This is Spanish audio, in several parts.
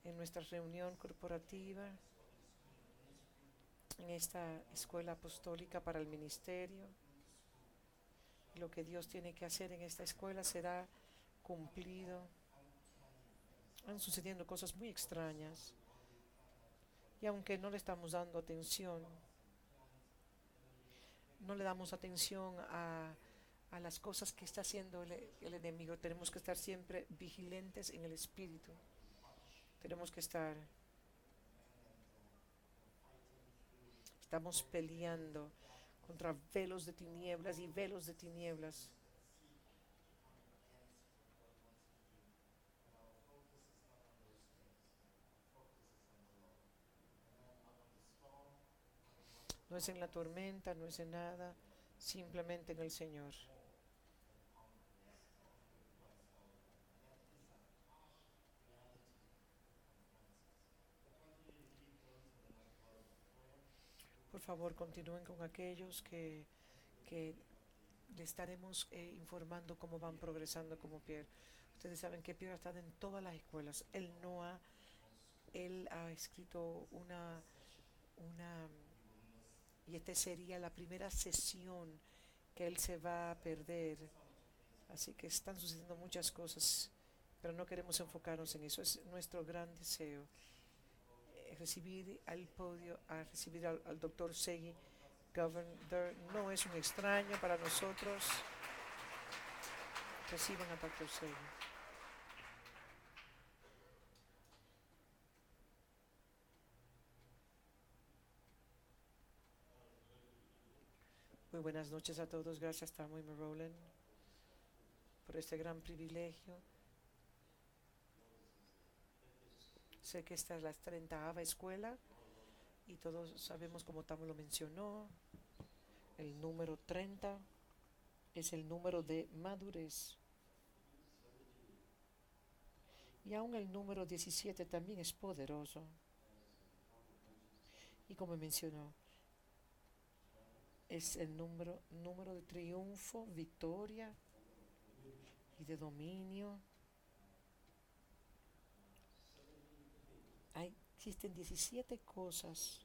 en nuestra reunión corporativa, en esta escuela apostólica para el ministerio. Lo que Dios tiene que hacer en esta escuela será cumplido. Han sucediendo cosas muy extrañas y aunque no le estamos dando atención, no le damos atención a las cosas que está haciendo el enemigo, tenemos que estar siempre vigilantes en el espíritu. Tenemos que estamos peleando contra velos de tinieblas y velos de tinieblas. No es en la tormenta, no es en nada, simplemente en el Señor. Por favor, continúen con aquellos que le estaremos informando cómo van progresando como Pierre. Ustedes saben que Pierre está en todas las escuelas. Él ha escrito una, y esta sería la primera sesión que él se va a perder. Así que están sucediendo muchas cosas, pero no queremos enfocarnos en eso. Es nuestro gran deseo, recibir al podio, a recibir al doctor Segui Governor. No es un extraño para nosotros. Reciban al doctor Segui. Muy buenas noches a todos. Gracias, Tamoy Rowland, por este gran privilegio. Sé que esta es la 30ª escuela y todos sabemos, como Tamo lo mencionó, el número 30 es el número de madurez. Y aún el número 17 también es poderoso. Y como mencionó, es el número de triunfo, victoria y de dominio. Existen 17 cosas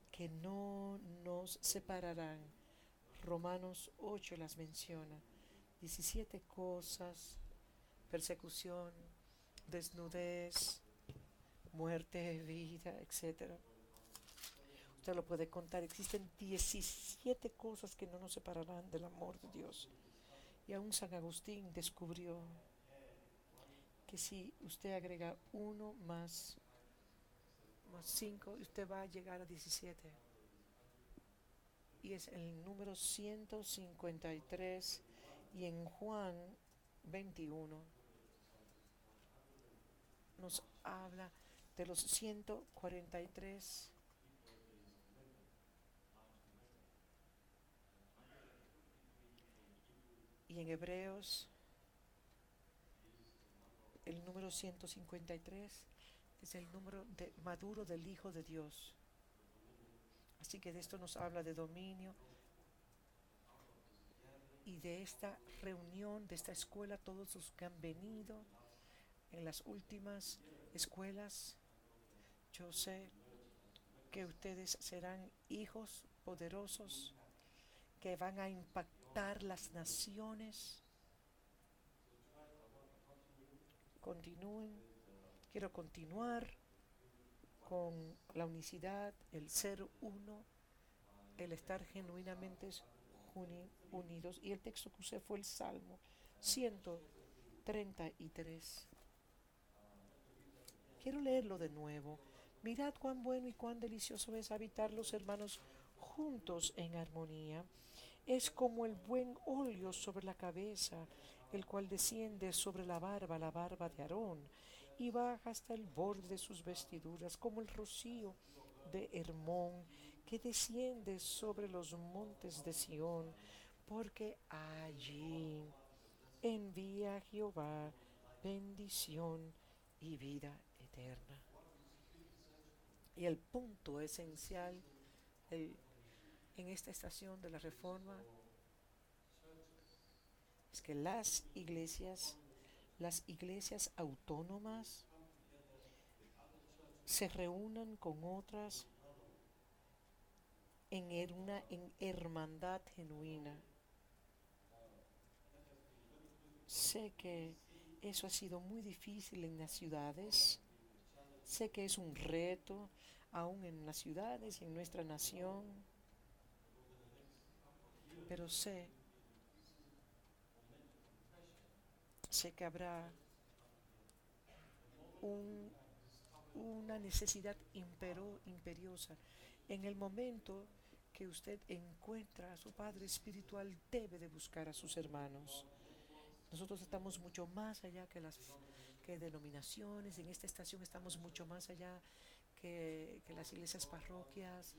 que no nos separarán. Romanos 8 las menciona. 17 cosas: persecución, desnudez, muerte, vida, etc. Usted lo puede contar. Existen 17 cosas que no nos separarán del amor de Dios. Y aún San Agustín descubrió que si usted agrega uno más 5, usted va a llegar a 17. Y es el número 153. Y en Juan 21 nos habla de los 143. Y en Hebreos el número 153 es el número maduro del Hijo de Dios. Así que de esto nos habla de dominio. Y de esta reunión, de esta escuela, todos los que han venido en las últimas escuelas, yo sé que ustedes serán hijos poderosos que van a impactar las naciones. Continúen. Quiero continuar con la unicidad, el ser uno, el estar genuinamente unidos. Y el texto que usé fue el Salmo 133. Quiero leerlo de nuevo. Mirad cuán bueno y cuán delicioso es habitar los hermanos juntos en armonía. Es como el buen óleo sobre la cabeza, el cual desciende sobre la barba de Aarón, y baja hasta el borde de sus vestiduras, como el rocío de Hermón, que desciende sobre los montes de Sión, porque allí envía Jehová bendición y vida eterna. Y el punto esencial en esta estación de la Reforma es que las iglesias autónomas se reúnan con otras en hermandad genuina. Sé que eso ha sido muy difícil en las ciudades. Sé que es un reto aún en las ciudades y en nuestra nación. Pero sé que habrá un, una necesidad imperiosa. En el momento que usted encuentra a su Padre Espiritual, debe de buscar a sus hermanos. Nosotros estamos mucho más allá que denominaciones. En esta estación estamos mucho más allá que las iglesias parroquias.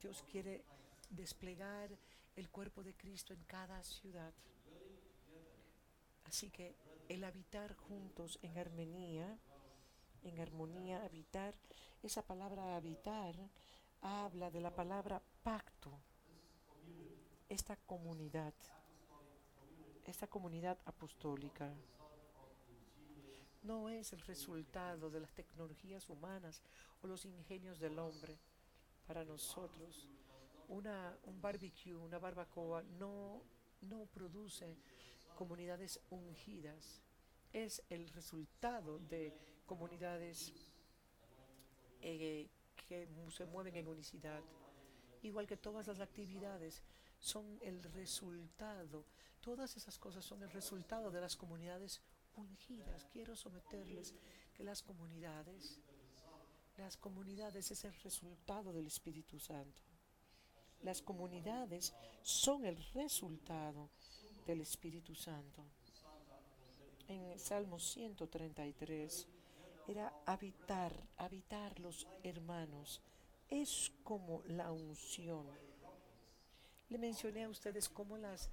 Dios quiere desplegar el cuerpo de Cristo en cada ciudad. Así que el habitar juntos en armonía, habitar, esa palabra habitar habla de la palabra pacto, esta comunidad, esta comunidad apostólica. No es el resultado de las tecnologías humanas o los ingenios del hombre. Para nosotros, un barbecue, una barbacoa, no produce comunidades ungidas. Es el resultado de comunidades que se mueven en unicidad. Igual que todas las actividades son el resultado, todas esas cosas son el resultado de las comunidades ungidas. Quiero someterles que las comunidades es el resultado del Espíritu Santo. Las comunidades son el resultado del Espíritu Santo. En Salmo 133 era habitar los hermanos. Es como la unción. Le mencioné a ustedes cómo las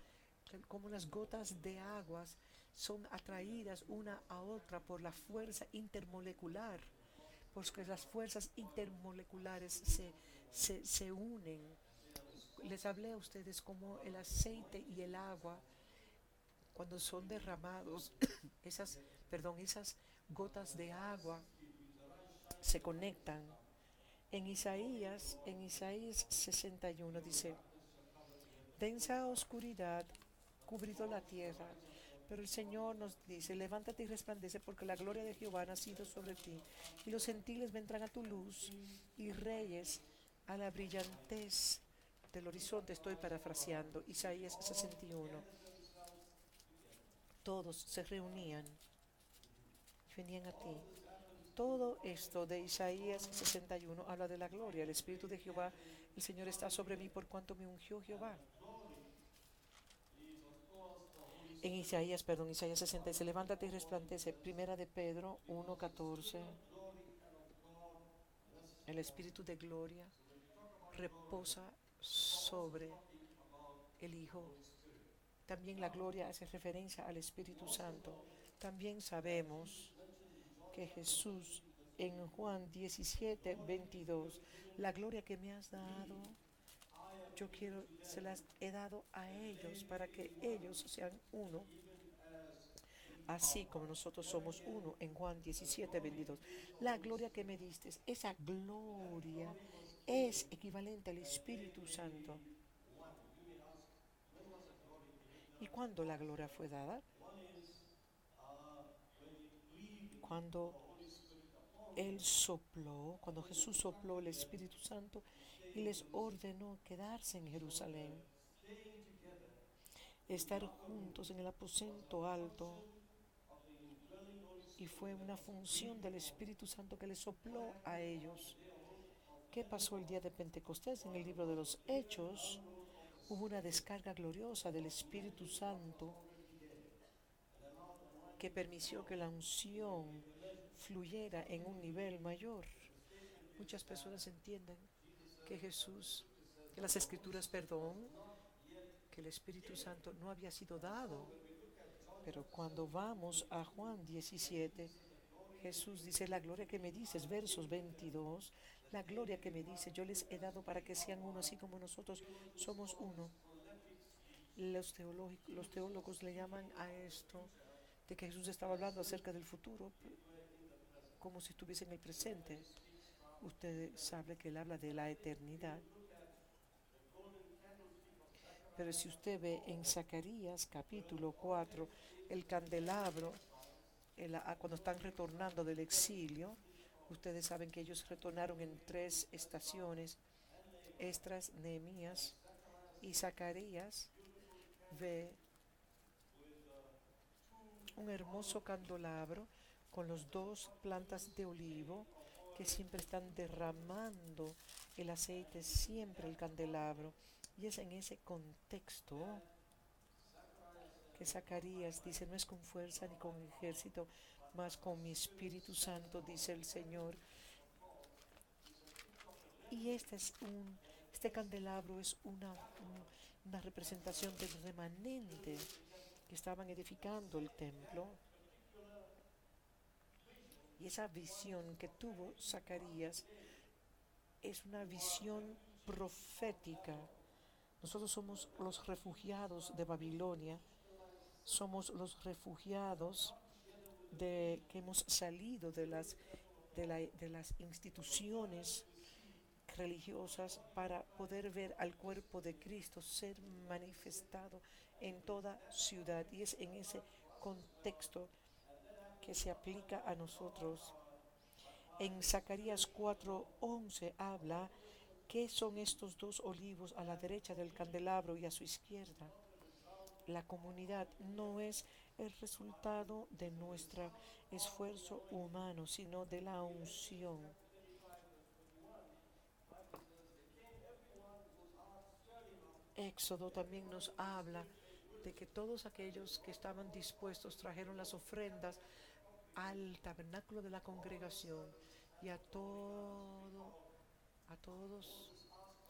gotas de aguas son atraídas una a otra por la fuerza intermolecular, porque las fuerzas intermoleculares se unen. Les hablé a ustedes cómo el aceite y el agua, cuando son derramados, esas gotas de agua se conectan. En Isaías 61 dice: densa oscuridad cubrido la tierra, pero el Señor nos dice: levántate y resplandece, porque la gloria de Jehová ha nacido sobre ti, y los gentiles vendrán a tu luz, y reyes a la brillantez del horizonte. Estoy parafraseando Isaías 61. Todos se reunían y venían a ti. Todo esto de Isaías 61 habla de la gloria. El Espíritu de Jehová, el Señor, está sobre mí, por cuanto me ungió Jehová. Isaías 60 dice: levántate y resplandece. Primera de Pedro 1:14. El Espíritu de gloria reposa sobre el Hijo. También la gloria hace referencia al Espíritu Santo. También sabemos que Jesús en Juan 17:22, la gloria que me has dado, se las he dado a ellos para que ellos sean uno, así como nosotros somos uno. En Juan 17:22, la gloria que me diste, esa gloria es equivalente al Espíritu Santo. ¿Y cuándo la gloria fue dada? Cuando cuando Jesús sopló el Espíritu Santo y les ordenó quedarse en Jerusalén, estar juntos en el aposento alto. Y fue una función del Espíritu Santo que les sopló a ellos. ¿Qué pasó el día de Pentecostés? En el libro de los Hechos hubo una descarga gloriosa del Espíritu Santo que permitió que la unción fluyera en un nivel mayor. Muchas personas entienden que que las Escrituras, que el Espíritu Santo no había sido dado. Pero cuando vamos a Juan 17, Jesús dice: la gloria que me dices, versos 22, la gloria que me dice, yo les he dado para que sean uno, así como nosotros somos uno. Los teólogos le llaman a esto de que Jesús estaba hablando acerca del futuro, como si estuviese en el presente. Usted sabe que él habla de la eternidad. Pero si usted ve en Zacarías capítulo 4, el candelabro, cuando están retornando del exilio, ustedes saben que ellos retornaron en 3 estaciones: Esdras, Nehemías y Zacarías. Ve un hermoso candelabro con los 2 plantas de olivo que siempre están derramando el aceite, siempre el candelabro. Y es en ese contexto que Zacarías dice: no es con fuerza ni con ejército, mas con mi Espíritu Santo, dice el Señor. Y este candelabro es una representación del remanente que estaban edificando el templo. Y esa visión que tuvo Zacarías es una visión profética. Nosotros somos los refugiados de Babilonia, somos los refugiados que hemos salido de las instituciones religiosas para poder ver al cuerpo de Cristo ser manifestado en toda ciudad. Y es en ese contexto que se aplica a nosotros. En Zacarías 4:11 habla qué son estos 2 olivos a la derecha del candelabro y a su izquierda. La comunidad no es el resultado de nuestro esfuerzo humano, sino de la unción. Éxodo también nos habla de que todos aquellos que estaban dispuestos trajeron las ofrendas al tabernáculo de la congregación y a todos.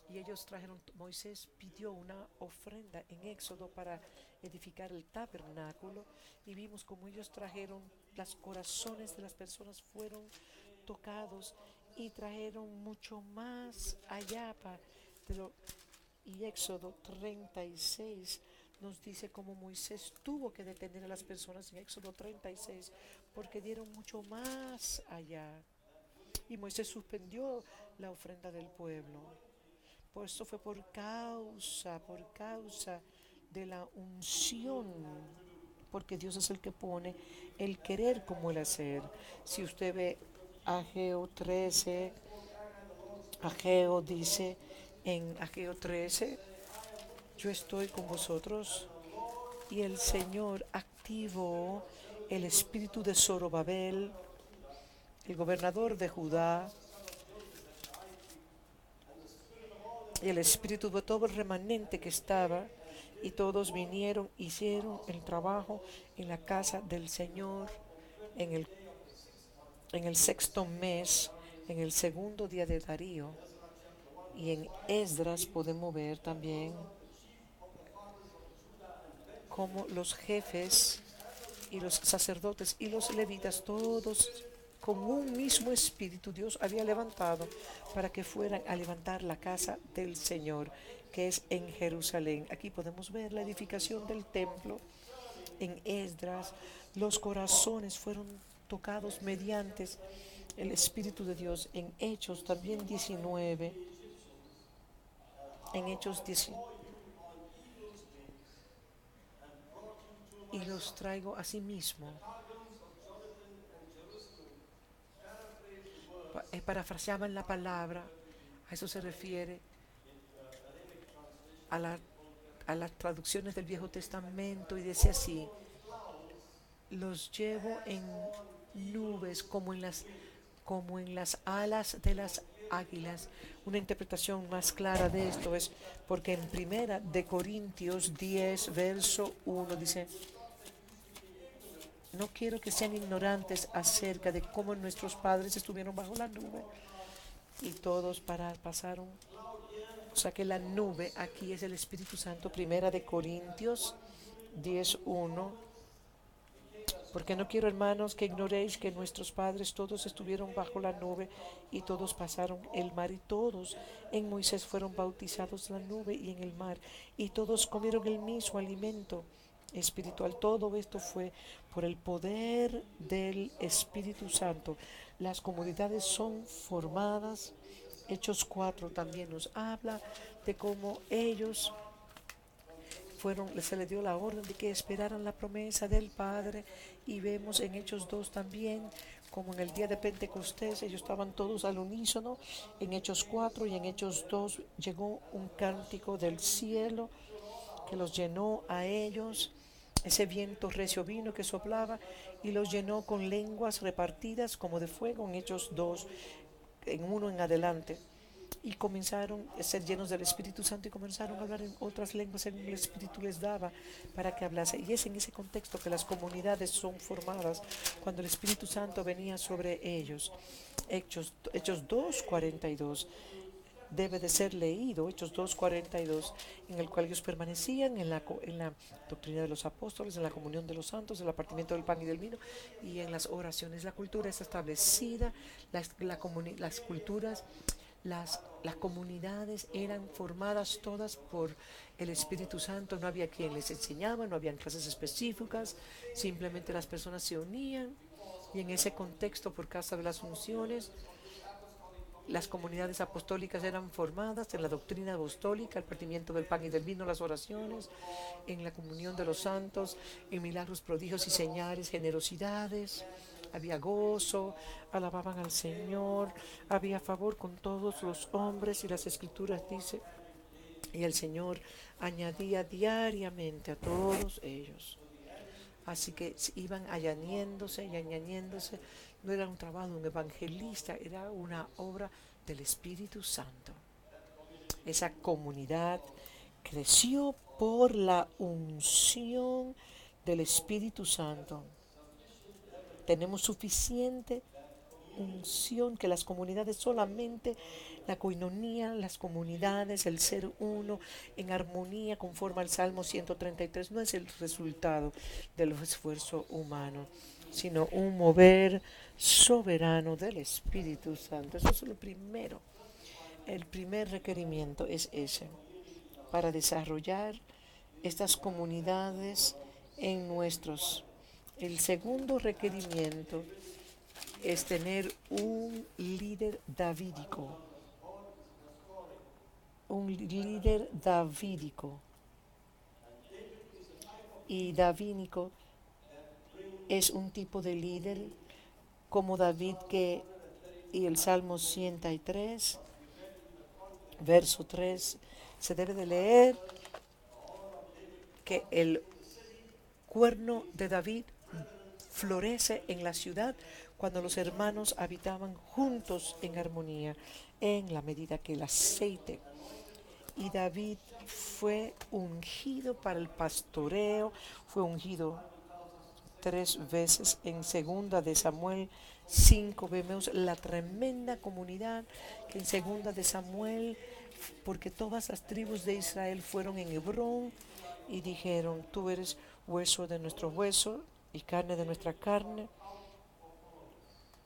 Y ellos trajeron, Moisés pidió una ofrenda en Éxodo para edificar el tabernáculo, y vimos como ellos trajeron, los corazones de las personas fueron tocados y trajeron mucho más allá y Éxodo 36 nos dice cómo Moisés tuvo que detener a las personas en Éxodo 36 porque dieron mucho más allá. Y Moisés suspendió la ofrenda del pueblo. Por eso fue por causa de la unción, porque Dios es el que pone el querer como el hacer. Si usted ve Ageo 13, Ageo dice en Ageo 13: yo estoy con vosotros. Y el Señor activó el espíritu de Zorobabel, el gobernador de Judá, y el espíritu de todo el remanente que estaba, y todos vinieron, hicieron el trabajo en la casa del Señor en el 6.º mes, en el 2.º día de Darío. Y en Esdras podemos ver también cómo los jefes y los sacerdotes y los levitas, todos con un mismo espíritu, Dios había levantado para que fueran a levantar la casa del Señor, que es en Jerusalén. Aquí podemos ver la edificación del templo en Esdras. Los corazones fueron tocados mediante el Espíritu de Dios. En Hechos también 19, en Hechos 19, y los traigo a sí mismo. Parafraseaban la palabra, a eso se refiere a las traducciones del Viejo Testamento, y dice así: los llevo en nubes como en las alas de las águilas. Una interpretación más clara de esto es porque en 1 Corintios 10, verso 1 dice: no quiero que sean ignorantes acerca de cómo nuestros padres estuvieron bajo la nube y todos pasaron. O sea que la nube aquí es el Espíritu Santo. 1 Corintios 10:1. Porque no quiero, hermanos, que ignoréis que nuestros padres todos estuvieron bajo la nube y todos pasaron el mar, y todos en Moisés fueron bautizados en la nube y en el mar, y todos comieron el mismo alimento espiritual. Todo esto fue por el poder del Espíritu Santo. las comunidades son formadas. Hechos 4 también nos habla de cómo ellos se les dio la orden de que esperaran la promesa del Padre, y vemos en Hechos 2 también como en el día de Pentecostés ellos estaban todos al unísono. En Hechos 4 y en Hechos 2 llegó un cántico del cielo que los llenó a ellos. Ese viento recio vino que soplaba y los llenó con lenguas repartidas como de fuego en Hechos 2, en uno en adelante. Y comenzaron a ser llenos del Espíritu Santo y comenzaron a hablar en otras lenguas según el Espíritu les daba para que hablase. Y es en ese contexto que las comunidades son formadas, cuando el Espíritu Santo venía sobre ellos. Hechos 2:42 debe de ser leído, Hechos 2:42, en el cual ellos permanecían en la doctrina de los apóstoles, en la comunión de los santos, en el partimiento del pan y del vino y en las oraciones. La cultura está establecida, las culturas, las comunidades eran formadas todas por el Espíritu Santo. No había quien les enseñaba, no habían clases específicas, simplemente las personas se unían, y en ese contexto, por causa de las unciones, las comunidades apostólicas eran formadas en la doctrina apostólica, el partimiento del pan y del vino, las oraciones, en la comunión de los santos, en milagros, prodigios y señales, generosidades. Había gozo, alababan al Señor, había favor con todos los hombres, y las Escrituras dice, y el Señor añadía diariamente a todos ellos. Así que iban añadiéndose y añadiéndose. No era un trabajo de un evangelista, era una obra del Espíritu Santo. Esa comunidad creció por la unción del Espíritu Santo. Tenemos suficiente unción que las comunidades, solamente la coinonía, las comunidades, el ser uno en armonía conforme al Salmo 133, no es el resultado de los esfuerzos humanos, sino un mover soberano del Espíritu Santo. Eso es lo primero. El primer requerimiento es ese, para desarrollar estas comunidades en nuestros. El segundo requerimiento es tener un líder davídico. Un líder davídico. Y davídico es un tipo de líder como David, y el Salmo 103, verso 3, se debe de leer que el cuerno de David florece en la ciudad cuando los hermanos habitaban juntos en armonía, en la medida que el aceite. Y David fue ungido para el pastoreo, fue ungido 3 veces. En segunda de Samuel 5 vemos la tremenda comunidad que en segunda de Samuel, porque todas las tribus de Israel fueron en Hebrón y dijeron, tú eres hueso de nuestro hueso y carne de nuestra carne.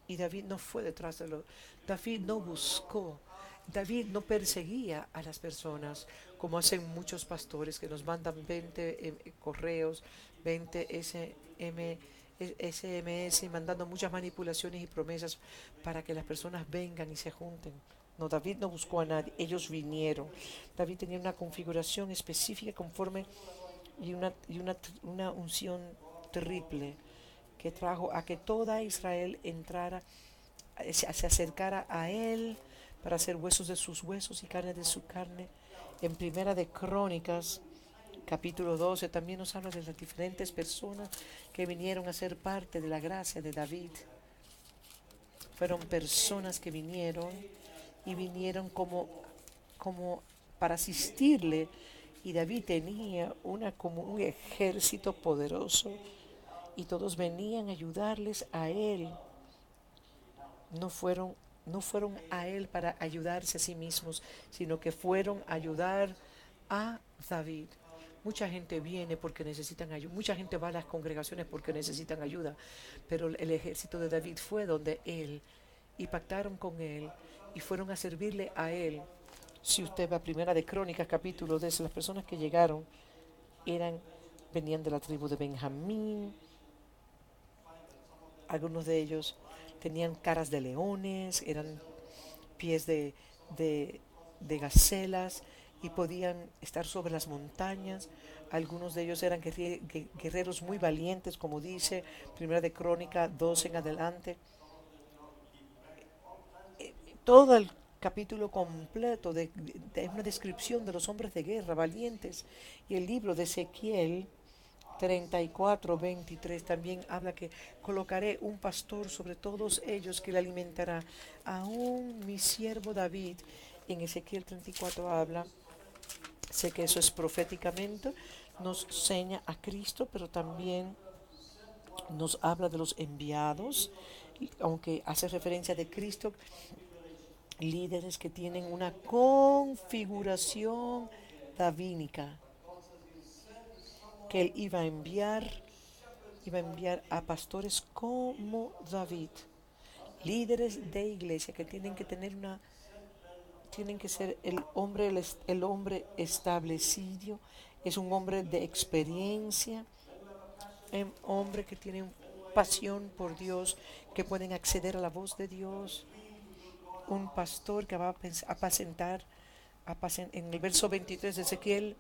Y David no fue detrás de David no buscó, David no perseguía a las personas como hacen muchos pastores que nos mandan 20 correos, 20 SMS, y mandando muchas manipulaciones y promesas para que las personas vengan y se junten. No, David no buscó a nadie, ellos vinieron. David tenía una configuración específica conforme y una unción triple que trajo a que toda Israel entrara, se acercara a él para ser huesos de sus huesos y carne de su carne. En Primera de Crónicas, capítulo 12, también nos habla de las diferentes personas que vinieron a ser parte de la gracia de David. Fueron personas que vinieron como para asistirle, y David tenía como un ejército poderoso, y todos venían a ayudarles a él. No fueron a él para ayudarse a sí mismos, sino que fueron a ayudar a David. Mucha gente viene porque necesitan ayuda, mucha gente va a las congregaciones porque necesitan ayuda, pero el ejército de David fue donde él, y pactaron con él y fueron a servirle a él. Si usted va a Primera de Crónicas, capítulo 10, las personas que llegaron venían de la tribu de Benjamín. Algunos de ellos tenían caras de leones, eran pies de, de gacelas y podían estar sobre las montañas. Algunos de ellos eran guerreros muy valientes, como dice Primera de Crónica 2 en adelante. Todo el capítulo completo de una descripción de los hombres de guerra valientes. Y el libro de Ezequiel 34:23 también habla que colocaré un pastor sobre todos ellos que le alimentará. Aún mi siervo David, en Ezequiel 34 habla, sé que eso es proféticamente, nos seña a Cristo, pero también nos habla de los enviados, aunque hace referencia de Cristo, líderes que tienen una configuración davínica, que él iba a enviar a pastores como David, líderes de iglesia que tienen que tener tienen que ser el hombre establecido, es un hombre de experiencia, un hombre que tiene pasión por Dios, que pueden acceder a la voz de Dios, un pastor que va a apacentar, en el verso 23 de Ezequiel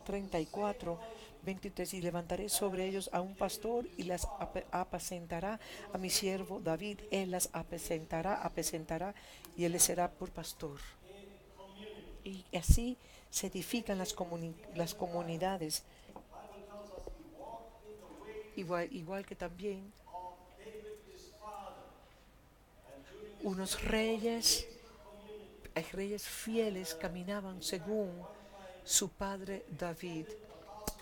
34:23, y levantaré sobre ellos a un pastor y las apacentará a mi siervo David. Él las apacentará y él les será por pastor. Y así se edifican las comunidades. Igual que también unos reyes fieles caminaban según su padre David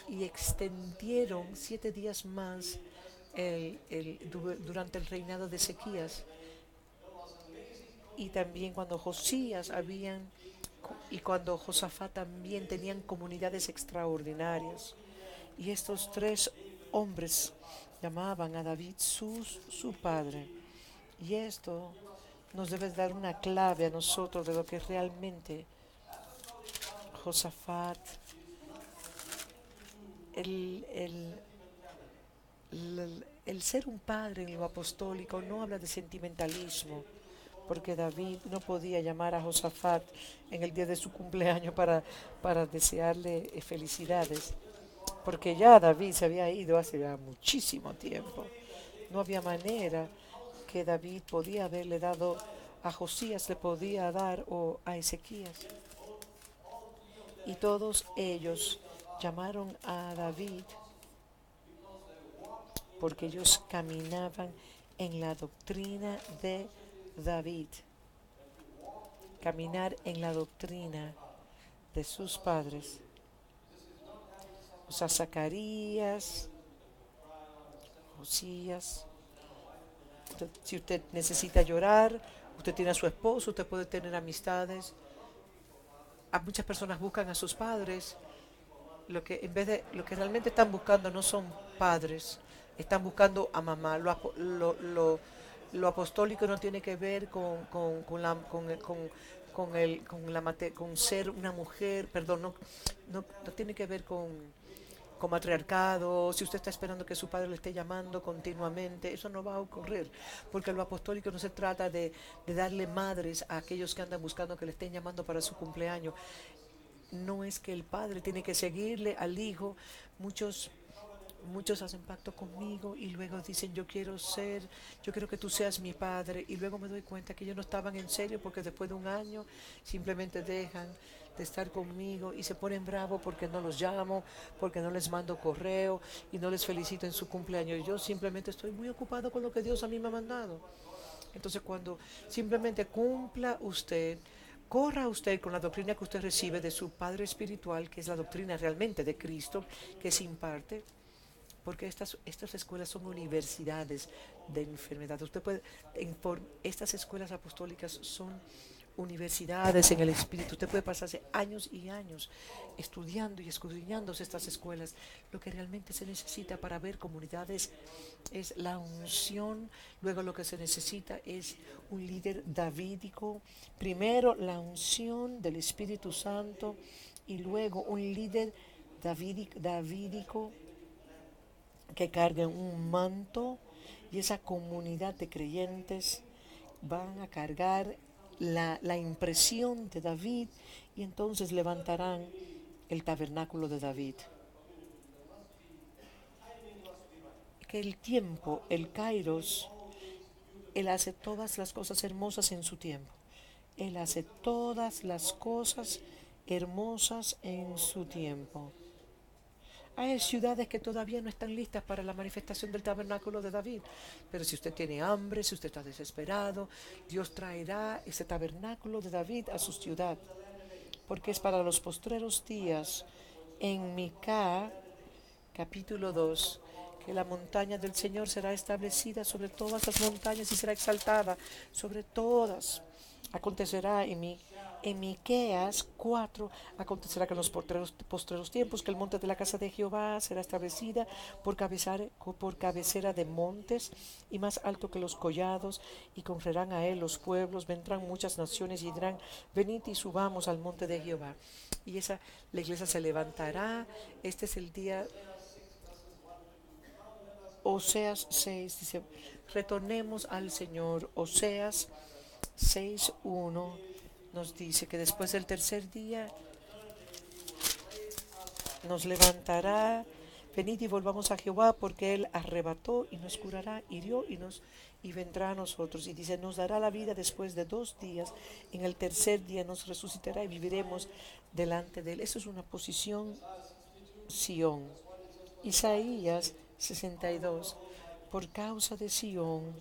y extendieron 7 días más durante el reinado de Ezequías. Y también cuando Josías y cuando Josafat también tenían comunidades extraordinarias. Y estos tres hombres llamaban a David su padre. Y esto nos debe dar una clave a nosotros de lo que realmente Josafat, el, el, el ser un padre en lo apostólico no habla de sentimentalismo, porque David no podía llamar a Josafat en el día de su cumpleaños para desearle felicidades, porque ya David se había ido hace ya muchísimo tiempo. No había manera que David podía haberle dado a Josías, le podía dar o a Ezequías. Y todos ellos llamaron a David porque ellos caminaban en la doctrina de David. Caminar en la doctrina de sus padres. O sea, Zacarías, Josías. Si usted necesita llorar, usted tiene a su esposo, usted puede tener amistades. A muchas personas buscan a sus padres. Lo que realmente están buscando no son padres, están buscando a mamá. Lo apostólico no tiene que ver con ser una mujer, perdón, no tiene que ver con matriarcado. Si usted está esperando que su padre le esté llamando continuamente, eso no va a ocurrir, porque lo apostólico no se trata de darle madres a aquellos que andan buscando que le estén llamando para su cumpleaños. No es que el padre tiene que seguirle al hijo. Muchos hacen pacto conmigo y luego dicen yo quiero que tú seas mi padre, y luego me doy cuenta que ellos no estaban en serio, porque después de un año simplemente dejan de estar conmigo y se ponen bravos porque no los llamo, porque no les mando correo y no les felicito en su cumpleaños. Y yo simplemente estoy muy ocupado con lo que Dios a mí me ha mandado. Entonces, cuando simplemente corra usted con la doctrina que usted recibe de su Padre Espiritual, que es la doctrina realmente de Cristo, que se imparte, porque estas escuelas son universidades de enfermedad. Estas escuelas apostólicas son universidades en el Espíritu. Usted puede pasarse años y años estudiando y escudriñando estas escuelas. Lo que realmente se necesita para ver comunidades es la unción. Luego lo que se necesita es un líder davídico. Primero la unción del Espíritu Santo y luego un líder davídico que cargue un manto y esa comunidad de creyentes van a cargar la impresión de David y entonces levantarán el tabernáculo de David. Que el tiempo, el Kairos, Él hace todas las cosas hermosas en su tiempo. Él hace todas las cosas hermosas en su tiempo. Hay ciudades que todavía no están listas para la manifestación del tabernáculo de David. Pero si usted tiene hambre, si usted está desesperado, Dios traerá ese tabernáculo de David a su ciudad. Porque es para los postreros días. En Mica, capítulo 2, que la montaña del Señor será establecida sobre todas las montañas y será exaltada sobre todas. Acontecerá en Miqueas 4, acontecerá que en los postreros tiempos que el monte de la casa de Jehová será establecida por cabecera de montes y más alto que los collados, y correrán a él los pueblos, vendrán muchas naciones y dirán, venid y subamos al monte de Jehová. Y la iglesia se levantará. Este es el día. Oseas 6 dice, retornemos al Señor. Oseas 6:1 nos dice que después del tercer día nos levantará. Venid y volvamos a Jehová, porque Él arrebató y nos curará, hirió y vendrá a nosotros. Y dice, nos dará la vida después de 2 días. En el tercer día nos resucitará y viviremos delante de Él. Eso es una posición Sión. Isaías 62. Por causa de Sión,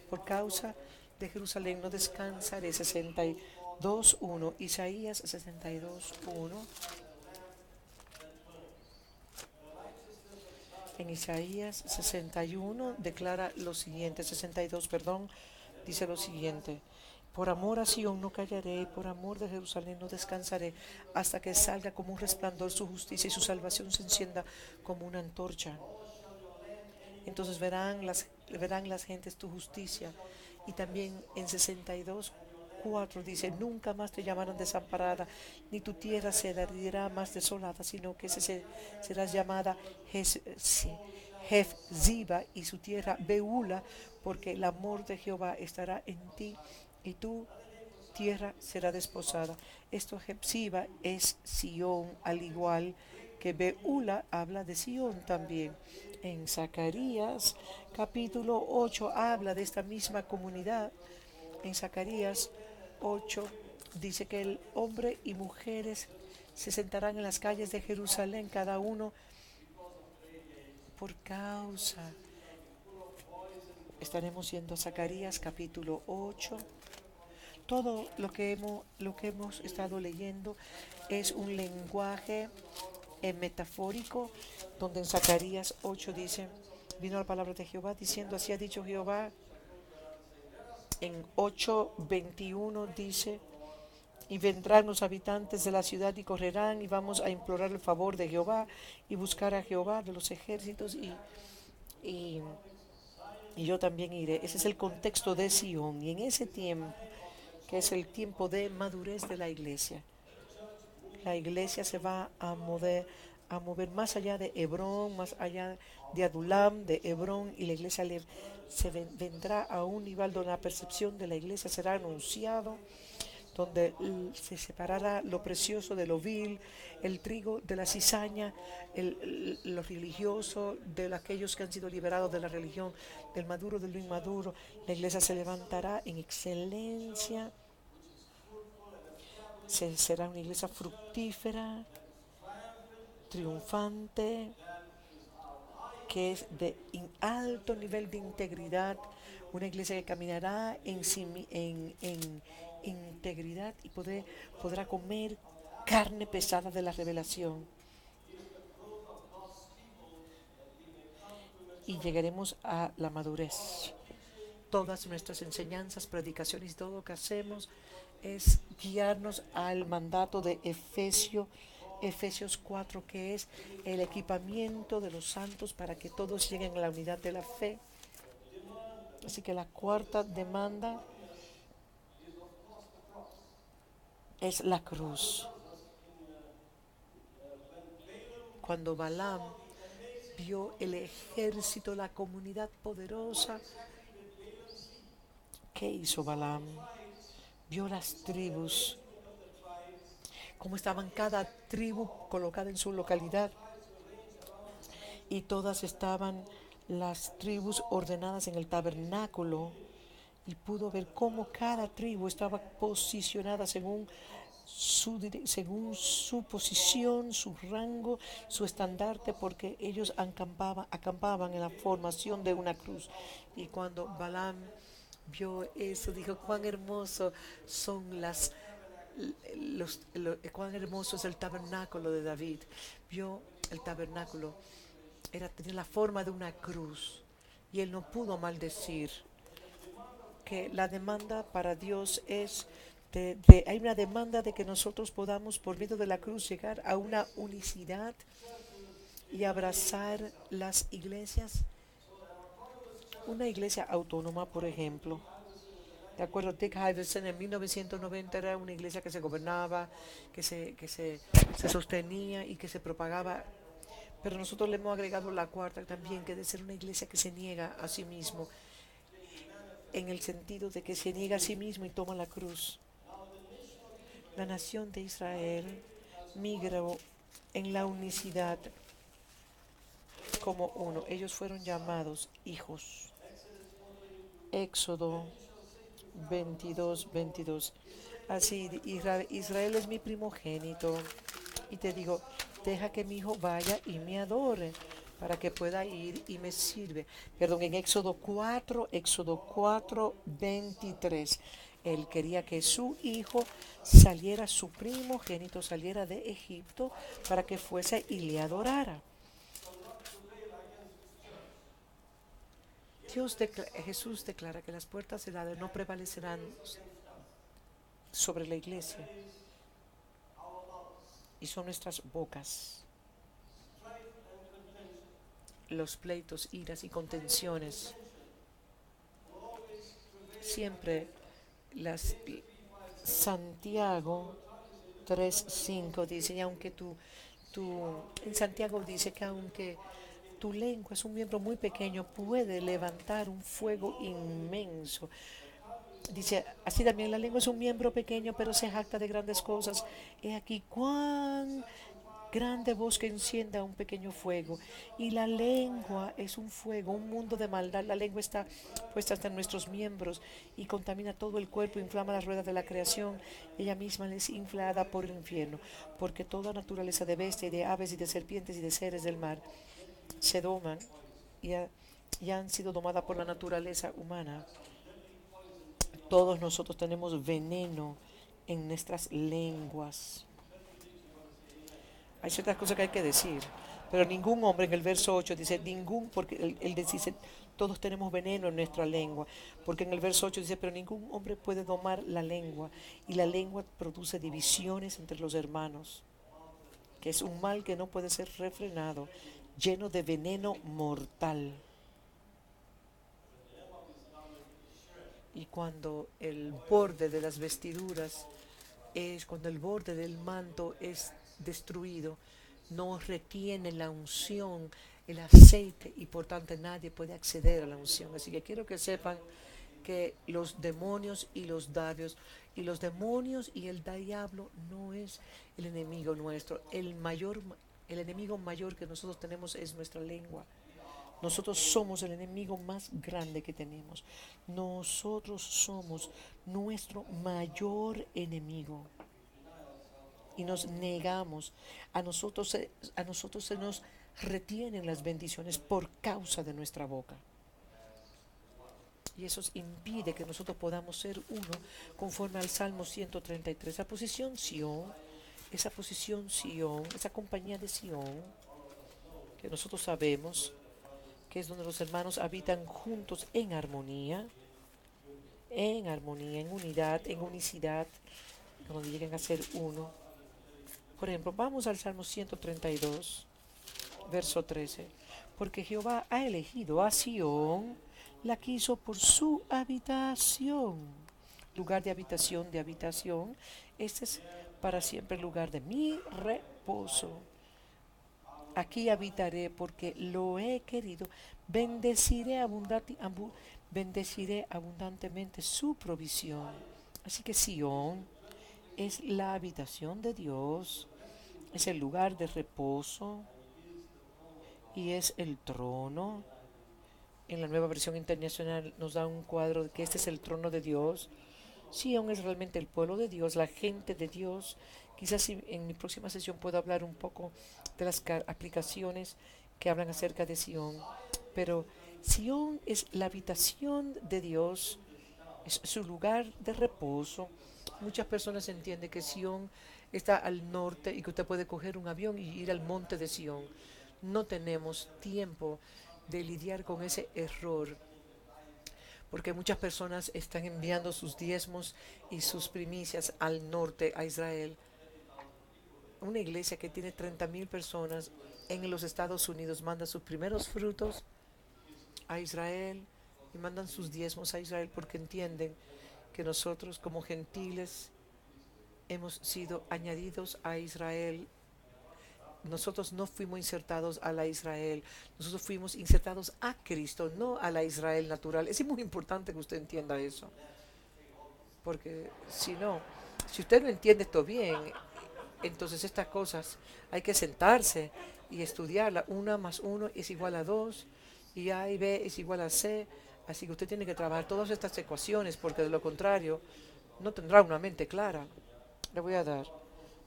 por causa de Jerusalén no descansaré. 62:1. Isaías 62:1. En Isaías 61 declara lo siguiente, 62, perdón, dice lo siguiente. Por amor a Sión no callaré, por amor de Jerusalén no descansaré, hasta que salga como un resplandor su justicia y su salvación se encienda como una antorcha. Entonces verán las gentes tu justicia. Y también en 62:4 dice, nunca más te llamarán desamparada, ni tu tierra se dirá más desolada, sino que serás llamada Hefziba y su tierra Beula, porque el amor de Jehová estará en ti y tu tierra será desposada. Esto Hefziba es Sión, al igual que Beula habla de Sión también. En Zacarías capítulo 8 habla de esta misma comunidad. En Zacarías 8 dice que el hombre y mujeres se sentarán en las calles de Jerusalén, cada uno por causa. Estaremos yendo a Zacarías capítulo 8. Todo lo que hemos estado leyendo es un lenguaje metafórico, donde en Zacarías 8 dice, vino la palabra de Jehová diciendo, así ha dicho Jehová. En 8:21 dice, y vendrán los habitantes de la ciudad y correrán y vamos a implorar el favor de Jehová y buscar a Jehová de los ejércitos y yo también iré. Ese es el contexto de Sion, y en ese tiempo, que es el tiempo de madurez de la iglesia se va a mover más allá de Hebrón, más allá de Adulam, de Hebrón, y la iglesia vendrá a un nivel donde la percepción de la iglesia será anunciado, donde se separará lo precioso de lo vil, el trigo de la cizaña, lo religioso de aquellos que han sido liberados de la religión, del maduro de lo inmaduro. La iglesia se levantará en excelencia. Será una iglesia fructífera, triunfante, que es de alto nivel de integridad, una iglesia que caminará en integridad y podrá comer carne pesada de la revelación. Y llegaremos a la madurez. Todas nuestras enseñanzas, predicaciones, todo lo que hacemos es guiarnos al mandato de Efesios 4, que es el equipamiento de los santos para que todos lleguen a la unidad de la fe. Así que la cuarta demanda es la cruz. Cuando Balaam vio el ejército, la comunidad poderosa. ¿Qué hizo Balaam? Vio las tribus, cómo estaban cada tribu colocada en su localidad y todas estaban las tribus ordenadas en el tabernáculo y pudo ver cómo cada tribu estaba posicionada según su posición, su rango, su estandarte, porque ellos acampaban en la formación de una cruz. Y cuando Balaam vio eso, dijo, cuán hermoso son cuán hermoso es el tabernáculo de David. Vio el tabernáculo, tenía la forma de una cruz y él no pudo maldecir. Que la demanda para Dios es hay una demanda de que nosotros podamos por medio de la cruz llegar a una unicidad y abrazar las iglesias. Una iglesia autónoma, por ejemplo, de acuerdo a Dick Iverson, en 1990 era una iglesia que se gobernaba, se sostenía y que se propagaba. Pero nosotros le hemos agregado la cuarta también, que debe ser una iglesia que se niega a sí mismo, en el sentido de que se niega a sí mismo y toma la cruz. La nación de Israel migró en la unicidad como uno. Ellos fueron llamados hijos. Éxodo 22:22. Así, Israel es mi primogénito. Y te digo, deja que mi hijo vaya y me adore para que pueda ir y me sirve. Perdón, en Éxodo 4:23. Él quería que su hijo saliera, su primogénito saliera de Egipto para que fuese y le adorara. Jesús declara que las puertas del Hades no prevalecerán sobre la iglesia y son nuestras bocas. Los pleitos, iras y contenciones siempre las Santiago 3:5 dice, y aunque en Santiago dice que aunque tu lengua es un miembro muy pequeño, puede levantar un fuego inmenso. Dice, así también la lengua es un miembro pequeño, pero se jacta de grandes cosas. He aquí cuán grande voz que encienda un pequeño fuego. Y la lengua es un fuego, un mundo de maldad. La lengua está puesta hasta en nuestros miembros y contamina todo el cuerpo, inflama las ruedas de la creación. Ella misma es inflada por el infierno, porque toda naturaleza de bestia y de aves y de serpientes y de seres del mar se doman y, y han sido domadas por la naturaleza humana. Todos nosotros tenemos veneno en nuestras lenguas. Hay ciertas cosas que hay que decir, pero ningún hombre, en el verso 8 dice porque él dice, todos tenemos veneno en nuestra lengua, porque en el verso 8 dice, pero ningún hombre puede domar la lengua, y la lengua produce divisiones entre los hermanos, que es un mal que no puede ser refrenado, lleno de veneno mortal. Y cuando el borde de las vestiduras cuando el borde del manto es destruido, no retiene la unción, el aceite, y por tanto nadie puede acceder a la unción. Así que quiero que sepan que los demonios y los demonios y el diablo no es el enemigo nuestro. El enemigo mayor que nosotros tenemos es nuestra lengua. Nosotros somos el enemigo más grande que tenemos. Nosotros somos nuestro mayor enemigo. Y nos negamos. A nosotros se nos retienen las bendiciones por causa de nuestra boca. Y eso impide que nosotros podamos ser uno conforme al Salmo 133. Esa posición Sión, esa compañía de Sión, que nosotros sabemos que es donde los hermanos habitan juntos en armonía, en unidad, en unicidad, donde lleguen a ser uno. Por ejemplo, vamos al Salmo 132, verso 13. Porque Jehová ha elegido a Sión, la quiso por su habitación. Lugar de habitación, de Este es para siempre el lugar de mi reposo. Aquí habitaré porque lo he querido. Bendeciré, bendeciré abundantemente su provisión. Así que Sión es la habitación de Dios, es el lugar de reposo y es el trono. En la nueva versión internacional nos da un cuadro de que este es el trono de Dios. Sión es realmente el pueblo de Dios, la gente de Dios. Quizás en mi próxima sesión puedo hablar un poco de las aplicaciones que hablan acerca de Sión. Pero Sión es la habitación de Dios, es su lugar de reposo. Muchas personas entienden que Sión está al norte y que usted puede coger un avión y ir al monte de Sión. No tenemos tiempo de lidiar con ese error, porque muchas personas están enviando sus diezmos y sus primicias al norte, a Israel. Una iglesia que tiene 30,000 personas en los Estados Unidos manda sus primeros frutos a Israel y mandan sus diezmos a Israel porque entienden que nosotros como gentiles hemos sido añadidos a Israel. Nosotros no fuimos insertados a la Israel, nosotros fuimos insertados a Cristo, no a la Israel natural. Es muy importante que usted entienda eso, porque si no, si usted no entiende esto bien, entonces estas cosas hay que sentarse y estudiarla. 1 más 1 es igual a 2 y A y B es igual a C. Así que usted tiene que trabajar todas estas ecuaciones porque de lo contrario no tendrá una mente clara. Le voy a dar.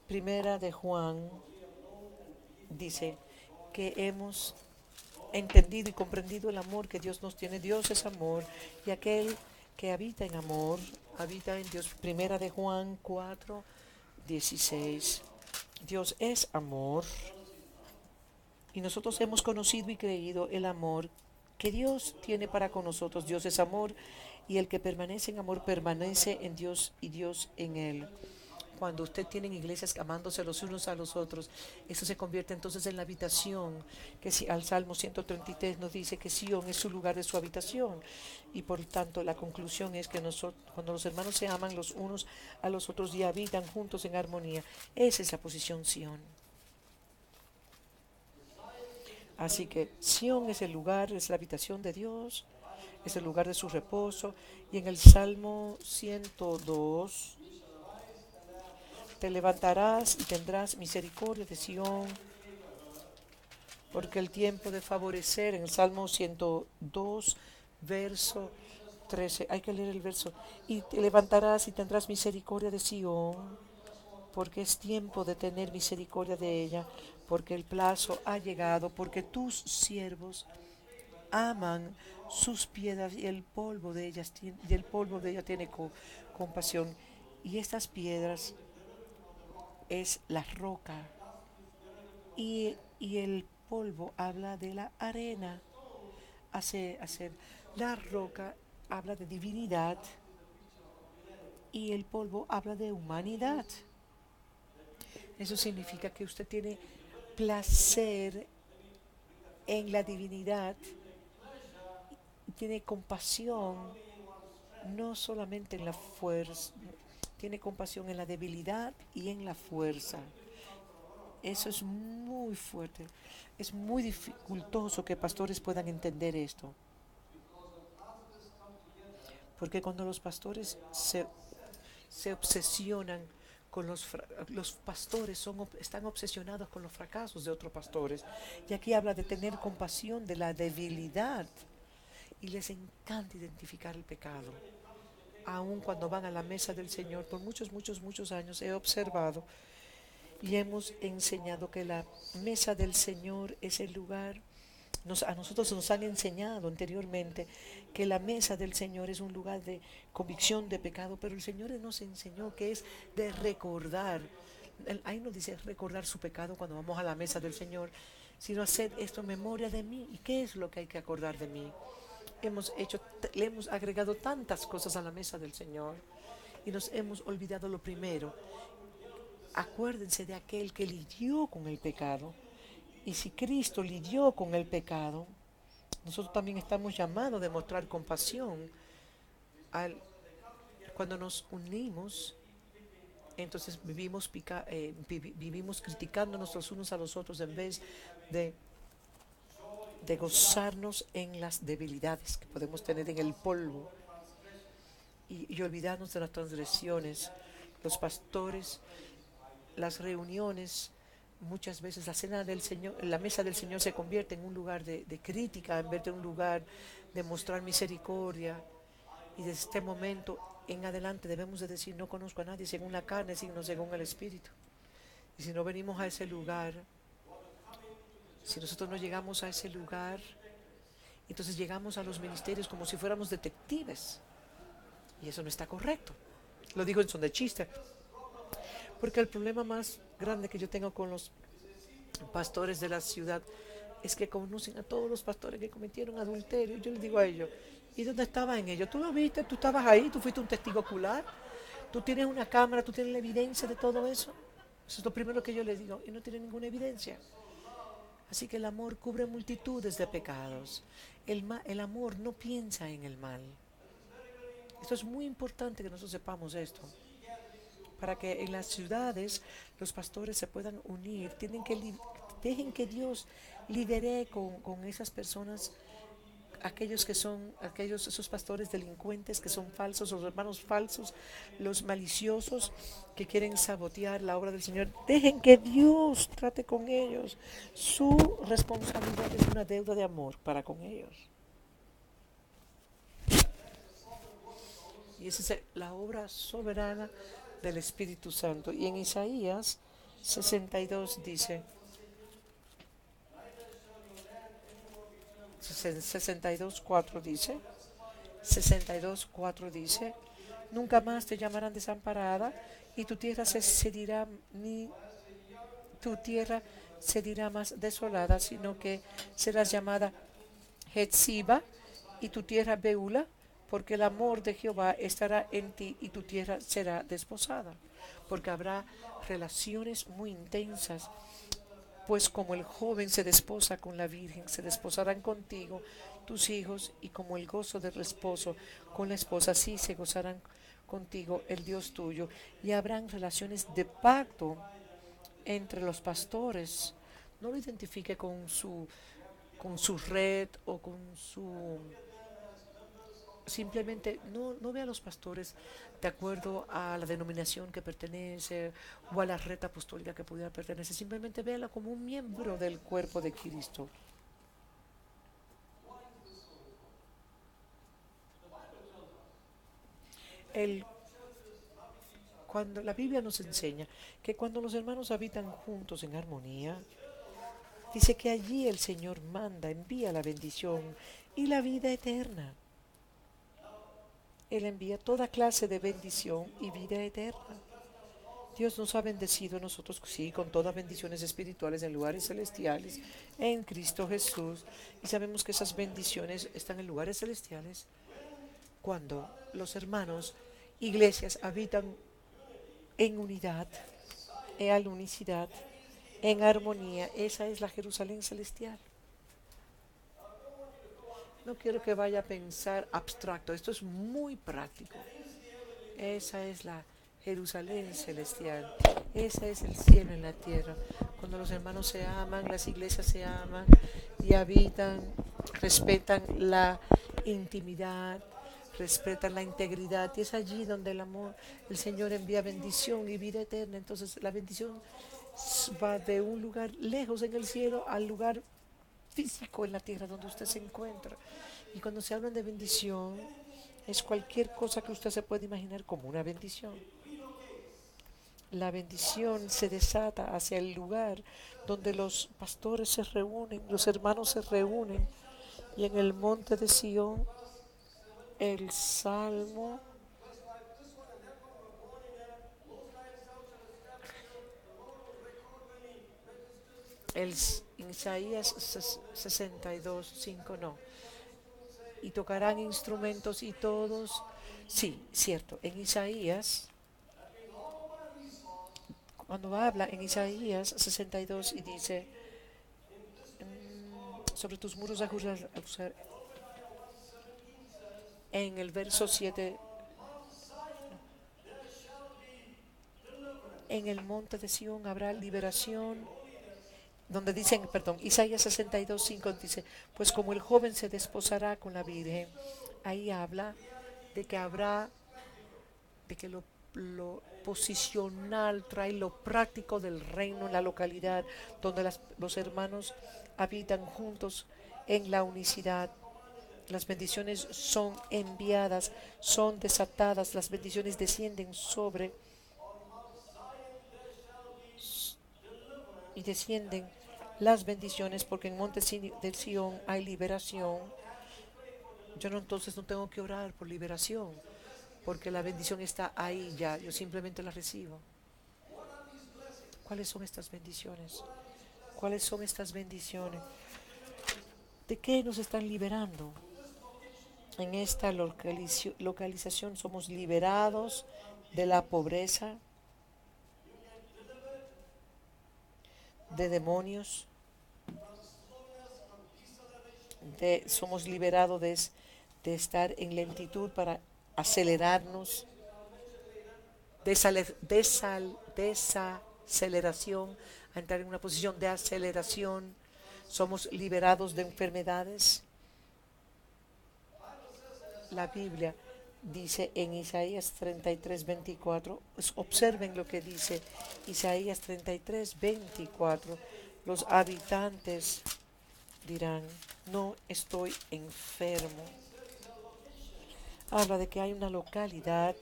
Primera de Juan dice que hemos entendido y comprendido el amor que Dios nos tiene. Dios es amor y aquel que habita en amor habita en Dios. Primera de Juan 4:16. Dios es amor y nosotros hemos conocido y creído el amor que Dios tiene para con nosotros. Dios es amor y el que permanece en amor permanece en Dios y Dios en él. Cuando usted tiene iglesias amándose los unos a los otros, eso se convierte entonces en la habitación, que si al Salmo 133 nos dice que Sion es su lugar de su habitación. Y por tanto la conclusión es que nosotros, cuando los hermanos se aman los unos a los otros y habitan juntos en armonía, esa es la posición Sion. Así que Sion es el lugar, es la habitación de Dios, es el lugar de su reposo. Y en el Salmo 102, te levantarás y tendrás misericordia de Sión, porque el tiempo de favorecer, en el Salmo 102, verso 13, hay que leer el verso, y te levantarás y tendrás misericordia de Sión, porque es tiempo de tener misericordia de ella, porque el plazo ha llegado, porque tus siervos aman sus piedras y el polvo de ellas y el polvo de ella tiene compasión. Y estas piedras es la roca y el polvo habla de la arena. Hacer la roca habla de divinidad y el polvo habla de humanidad. Eso significa que usted tiene placer en la divinidad y tiene compasión no solamente en la fuerza, tiene compasión en la debilidad y en la fuerza. Eso es muy fuerte. Es muy dificultoso que pastores puedan entender esto. Porque cuando los pastores se obsesionan con los pastores están obsesionados con los fracasos de otros pastores. Y aquí habla de tener compasión de la debilidad. Y les encanta identificar el pecado. Aun cuando van a la mesa del Señor, por muchos, muchos, muchos años he observado y hemos enseñado que la mesa del Señor es el lugar. A nosotros nos han enseñado anteriormente que la mesa del Señor es un lugar de convicción de pecado, pero el Señor nos enseñó que es de recordar. Ahí nos dice recordar su pecado cuando vamos a la mesa del Señor, sino hacer esto en memoria de mí. ¿Y qué es lo que hay que acordar de mí? Le hemos agregado tantas cosas a la mesa del Señor y nos hemos olvidado lo primero. Acuérdense de aquel que lidió con el pecado. Y si Cristo lidió con el pecado, nosotros también estamos llamados a demostrar compasión cuando nos unimos entonces vivimos criticándonos los unos a los otros en vez de, de gozarnos en las debilidades que podemos tener en el polvo y olvidarnos de las transgresiones. Los pastores, las reuniones, muchas veces la cena del Señor, la mesa del Señor se convierte en un lugar de crítica en vez de un lugar de mostrar misericordia. Y desde este momento en adelante debemos de decir: no conozco a nadie según la carne, sino según el Espíritu. Y si no venimos a ese lugar, si nosotros no llegamos a ese lugar, entonces llegamos a los ministerios como si fuéramos detectives. Y eso no está correcto. Lo digo en son de chiste. Porque el problema más grande que yo tengo con los pastores de la ciudad es que conocen a todos los pastores que cometieron adulterio. Yo les digo a ellos: ¿y dónde estaban ellos? ¿Tú lo viste? ¿Tú estabas ahí? ¿Tú fuiste un testigo ocular? ¿Tú tienes una cámara? ¿Tú tienes la evidencia de todo eso? Eso es lo primero que yo les digo. Y no tienen ninguna evidencia. Así que el amor cubre multitudes de pecados. El amor no piensa en el mal. Esto es muy importante que nosotros sepamos esto. Para que en las ciudades los pastores se puedan unir, dejen que Dios lidere con esas personas, esos pastores delincuentes que son falsos, los hermanos falsos, los maliciosos que quieren sabotear la obra del Señor. Dejen que Dios trate con ellos. Su responsabilidad es una deuda de amor para con ellos. Y esa es la obra soberana del Espíritu Santo. Y en Isaías 62 dice, 62:4 dice, 62:4 dice: nunca más te llamarán desamparada, y tu tierra se dirá ni tu tierra se dirá más desolada, sino que serás llamada Hetziba, y tu tierra Beula, porque el amor de Jehová estará en ti y tu tierra será desposada. Porque habrá relaciones muy intensas, pues como el joven se desposa con la virgen, se desposarán contigo tus hijos, y como el gozo del esposo con la esposa, así se gozarán contigo el Dios tuyo. Y habrán relaciones de pacto entre los pastores. No lo identifique con su red o con su... Simplemente no ve a los pastores de acuerdo a la denominación que pertenece o a la red apostólica que pudiera pertenecer. Simplemente véala como un miembro del cuerpo de Cristo. El, cuando la Biblia nos enseña que cuando los hermanos habitan juntos en armonía, dice que allí el Señor envía la bendición y la vida eterna. Él envía toda clase de bendición y vida eterna. Dios nos ha bendecido a nosotros, sí, con todas bendiciones espirituales en lugares celestiales en Cristo Jesús. Y sabemos que esas bendiciones están en lugares celestiales cuando los hermanos, iglesias, habitan en unidad, en unicidad, en armonía. Esa es la Jerusalén celestial. No quiero que vaya a pensar abstracto, esto es muy práctico. Esa es la Jerusalén celestial. Ese es el cielo en la tierra. Cuando los hermanos se aman, las iglesias se aman y habitan, respetan la intimidad, respetan la integridad. Y es allí donde el amor, el Señor envía bendición y vida eterna. Entonces la bendición va de un lugar lejos en el cielo al lugar físico en la tierra donde usted se encuentra. Y cuando se habla de bendición, es cualquier cosa que usted se puede imaginar como una bendición. La bendición se desata hacia el lugar donde los pastores se reúnen, los hermanos se reúnen. Y en el monte de Sión, el Salmo, el Isaías 62:5 no. Y tocarán instrumentos y todos. Sí, cierto. En Isaías, cuando habla en Isaías 62 y dice, sobre tus muros en el verso 7, en el monte de Sión habrá liberación, donde dicen, perdón, Isaías 62:5 dice, pues como el joven se desposará con la virgen, ahí habla de que habrá, de que lo posicional trae lo práctico del reino en la localidad donde los hermanos habitan juntos en la unicidad. Las bendiciones son enviadas, son desatadas, las bendiciones descienden sobre y descienden las bendiciones porque en Monte del Sion hay liberación. Yo no, entonces no tengo que orar por liberación porque la bendición está ahí ya, yo simplemente la recibo. ¿Cuáles son estas bendiciones? ¿Cuáles son estas bendiciones? ¿De qué nos están liberando? En esta localización somos liberados de la pobreza, de demonios, somos liberados de estar en lentitud para acelerarnos, desaceleración, a entrar en una posición de aceleración. Somos liberados de enfermedades. La Biblia dice en Isaías 33:24, observen lo que dice Isaías 33:24, los habitantes dirán, no estoy enfermo. Habla de que hay una localidad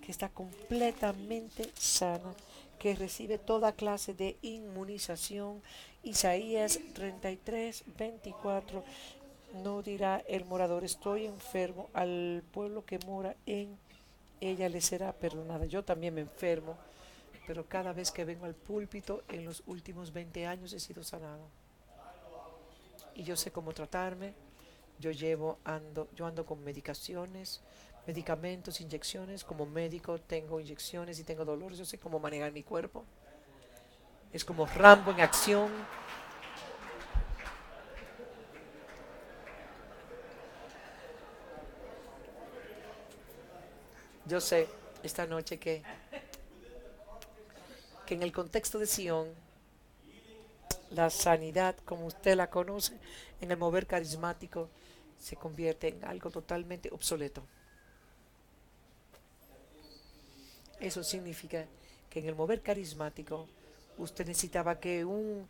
que está completamente sana, que recibe toda clase de inmunización. Isaías 33:24, no dirá el morador, estoy enfermo, al pueblo que mora en ella le será perdonada. Yo también me enfermo, pero cada vez que vengo al púlpito en los últimos 20 años he sido sanado. Y yo sé cómo tratarme. Yo ando con medicaciones, medicamentos, inyecciones. Como médico tengo inyecciones y tengo dolores. Yo sé cómo manejar mi cuerpo. Es como Rambo en acción. Yo sé esta noche que en el contexto de Sion, la sanidad, como usted la conoce, en el mover carismático, se convierte en algo totalmente obsoleto. Eso significa que en el mover carismático usted necesitaba que un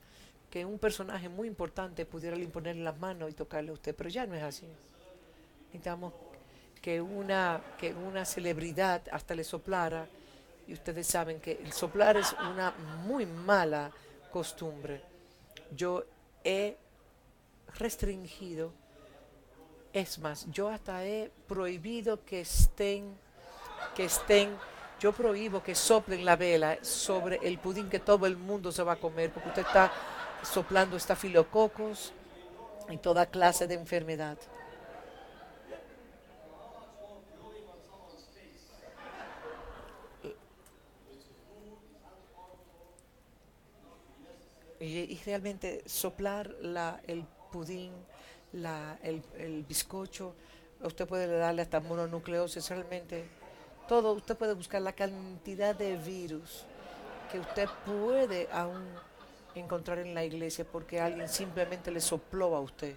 personaje muy importante pudiera imponerle las manos y tocarle a usted, pero ya no es así. Necesitamos que una celebridad hasta le soplara, y ustedes saben que el soplar es una muy mala costumbre. Yo he restringido, es más, yo hasta he prohibido que estén, yo prohíbo que soplen la vela sobre el pudín que todo el mundo se va a comer, porque usted está soplando estafilococos y toda clase de enfermedad. Y realmente soplar el pudín, el bizcocho, usted puede darle hasta mononucleosis, realmente todo, usted puede buscar la cantidad de virus que usted puede aún encontrar en la iglesia porque alguien simplemente le sopló a usted.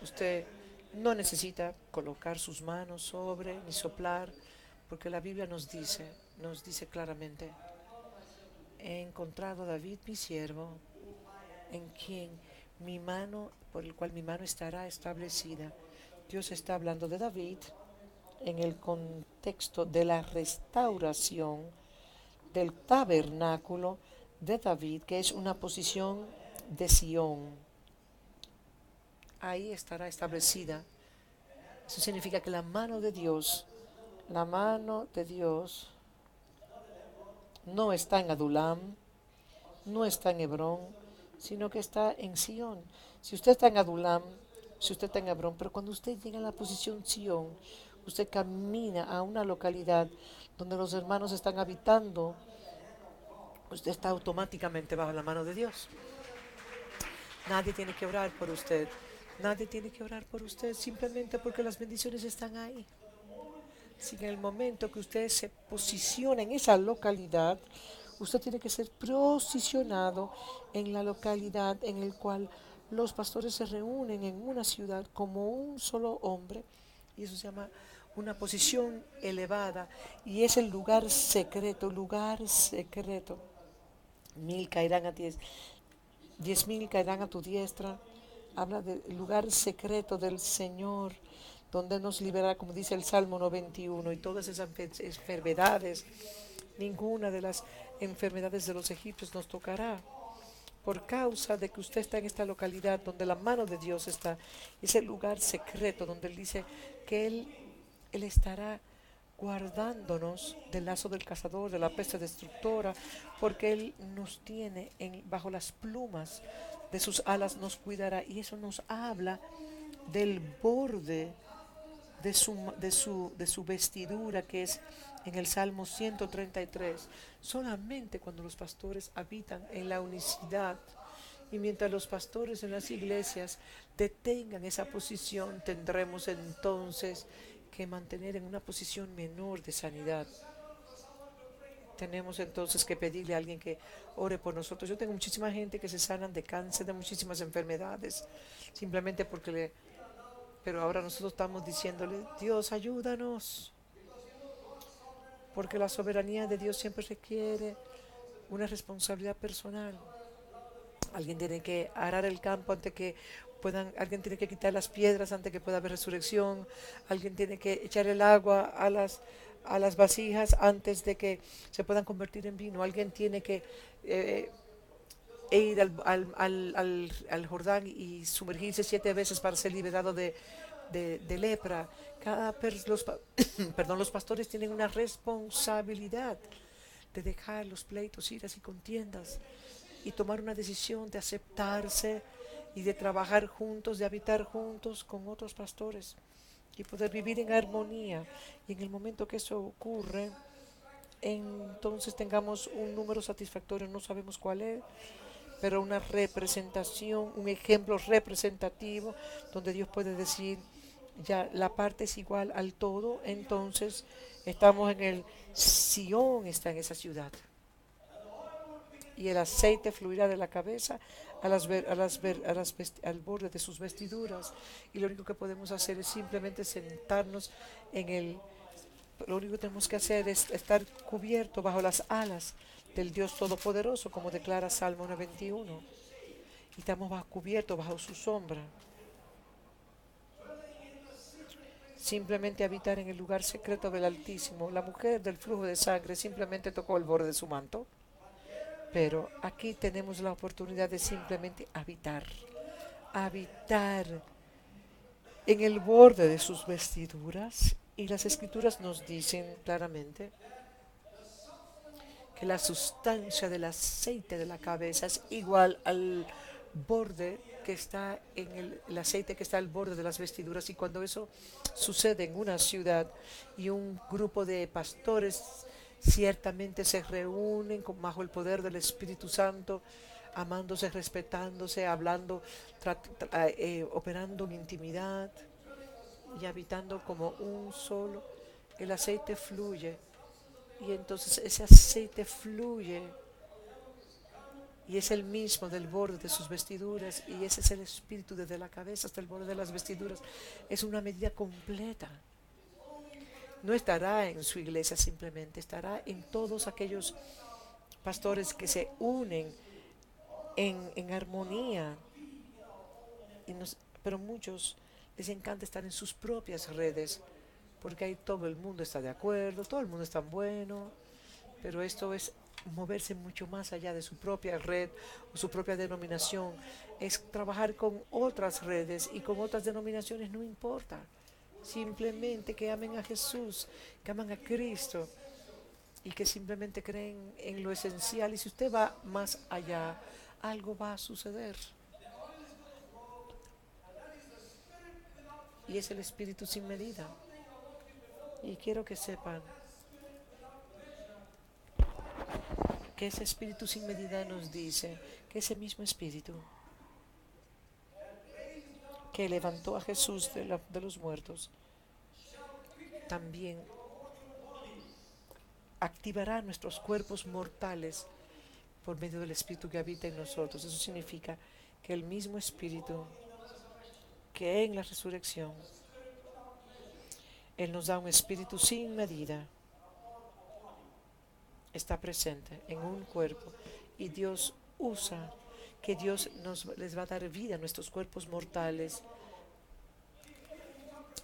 Usted no necesita colocar sus manos sobre ni soplar, porque la Biblia nos dice claramente, he encontrado a David mi siervo, en quien por el cual mi mano estará establecida. Dios está hablando de David en el contexto de la restauración del tabernáculo de David, que es una posición de Sión. Ahí estará establecida. Eso significa que la mano de Dios no está en Adulam, no está en Hebrón, sino que está en Sión. Si usted está en Adulam, si usted está en Hebrón, pero cuando usted llega a la posición Sión, usted camina a una localidad donde los hermanos están habitando, usted está automáticamente bajo la mano de Dios. Nadie tiene que orar por usted. Nadie tiene que orar por usted simplemente porque las bendiciones están ahí. Si en el momento que usted se posiciona en esa localidad, usted tiene que ser posicionado en la localidad en el cual los pastores se reúnen en una ciudad como un solo hombre, y eso se llama una posición elevada, y es el lugar secreto, lugar secreto. 1000 caerán a 10.000 caerán a tu diestra. Habla del lugar secreto del Señor, donde nos liberará, como dice el Salmo 91, y todas esas enfermedades, ninguna de las enfermedades de los egipcios nos tocará, por causa de que usted está en esta localidad donde la mano de Dios está, ese lugar secreto donde Él dice que Él estará guardándonos del lazo del cazador, de la peste destructora, porque Él nos tiene bajo las plumas de sus alas, nos cuidará. Y eso nos habla del borde de su vestidura, que es en el Salmo 133. Solamente cuando los pastores habitan en la unicidad y mientras los pastores en las iglesias detengan esa posición, tendremos entonces que mantener en una posición menor de sanidad. Tenemos entonces que pedirle a alguien que ore por nosotros. Yo tengo muchísima gente que se sanan de cáncer, de muchísimas enfermedades, simplemente porque pero ahora nosotros estamos diciéndole, Dios, ayúdanos, porque la soberanía de Dios siempre requiere una responsabilidad personal. Alguien tiene que arar el campo antes que alguien tiene que quitar las piedras antes que pueda haber resurrección, alguien tiene que echar el agua a las vasijas antes de que se puedan convertir en vino, alguien tiene que eh, ir al Jordán y sumergirse 7 veces para ser liberado de lepra. Perdón, los pastores tienen una responsabilidad de dejar los pleitos, iras y contiendas y tomar una decisión de aceptarse y de trabajar juntos, de habitar juntos con otros pastores y poder vivir en armonía. Y en el momento que eso ocurre, entonces tengamos un número satisfactorio, no sabemos cuál es, pero una representación, un ejemplo representativo donde Dios puede decir, ya la parte es igual al todo, entonces estamos en el Sión, está en esa ciudad. Y el aceite fluirá de la cabeza al borde de sus vestiduras. Y lo único que podemos hacer es simplemente sentarnos en el... Lo único que tenemos que hacer es estar cubierto bajo las alas del Dios Todopoderoso, como declara Salmo 91. Y estamos cubiertos bajo su sombra. Simplemente habitar en el lugar secreto del Altísimo. La mujer del flujo de sangre simplemente tocó el borde de su manto. Pero aquí tenemos la oportunidad de simplemente habitar en el borde de sus vestiduras. Y las escrituras nos dicen claramente que la sustancia del aceite de la cabeza es igual al borde que está el aceite que está al borde de las vestiduras. Y cuando eso sucede en una ciudad y un grupo de pastores ciertamente se reúnen bajo el poder del Espíritu Santo, amándose, respetándose, hablando, operando en intimidad y habitando como un solo, el aceite fluye. Y entonces ese aceite fluye y es el mismo del borde de sus vestiduras, y ese es el espíritu desde la cabeza hasta el borde de las vestiduras. Es una medida completa. No estará en su iglesia simplemente, estará en todos aquellos pastores que se unen en armonía. Pero muchos les encanta estar en sus propias redes, porque ahí todo el mundo está de acuerdo, todo el mundo es tan bueno, pero esto es moverse mucho más allá de su propia red o su propia denominación, es trabajar con otras redes y con otras denominaciones, no importa, simplemente que amen a Jesús, que aman a Cristo y que simplemente creen en lo esencial. Y si usted va más allá, algo va a suceder, y es el Espíritu sin medida. Y quiero que sepan que ese Espíritu sin medida nos dice que ese mismo Espíritu que levantó a Jesús de los muertos, también activará nuestros cuerpos mortales por medio del Espíritu que habita en nosotros. Eso significa que el mismo Espíritu que en la resurrección, Él nos da un espíritu sin medida, está presente en un cuerpo, y Dios usa que Dios les va a dar vida a nuestros cuerpos mortales.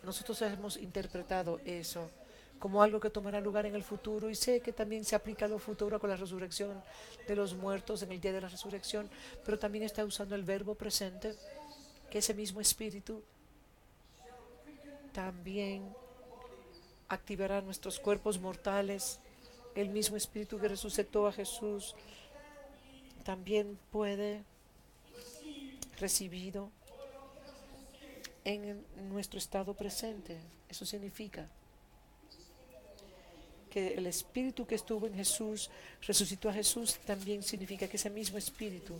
Nosotros hemos interpretado eso como algo que tomará lugar en el futuro, y sé que también se aplica a lo futuro con la resurrección de los muertos en el día de la resurrección, pero también está usando el verbo presente, que ese mismo espíritu también activará nuestros cuerpos mortales. El mismo espíritu que resucitó a Jesús también puede recibido en nuestro estado presente. Eso significa que el espíritu que estuvo en Jesús, resucitó a Jesús, también significa que ese mismo espíritu,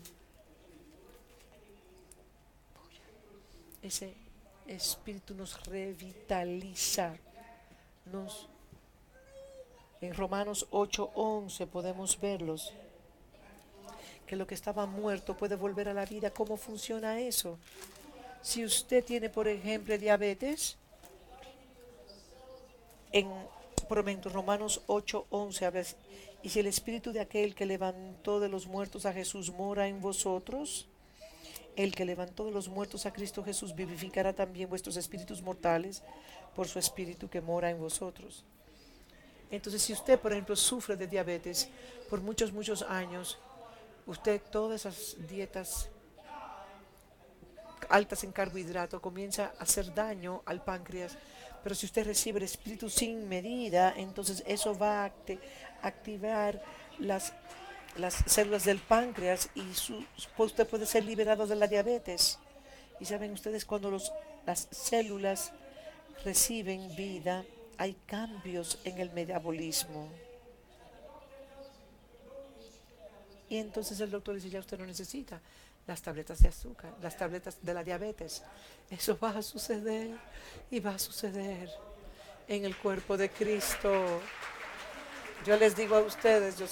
ese espíritu nos revitaliza. En Romanos 8:11 podemos verlos, que lo que estaba muerto puede volver a la vida. ¿Cómo funciona eso? Si usted tiene, por ejemplo, diabetes, por ejemplo, Romanos 8:11 habla, y si el espíritu de aquel que levantó de los muertos a Jesús mora en vosotros, el que levantó de los muertos a Cristo Jesús vivificará también vuestros espíritus mortales por su espíritu que mora en vosotros. Entonces, si usted, por ejemplo, sufre de diabetes por muchos años, usted todas esas dietas altas en carbohidratos comienza a hacer daño al páncreas. Pero si usted recibe el espíritu sin medida, entonces eso va a activar las células del páncreas, y usted puede ser liberado de la diabetes. Y saben ustedes, cuando las células reciben vida, hay cambios en el metabolismo. Y entonces el doctor dice, ya usted no necesita las tabletas de azúcar, las tabletas de la diabetes. Eso va a suceder, y va a suceder en el cuerpo de Cristo. Yo les digo a ustedes, yo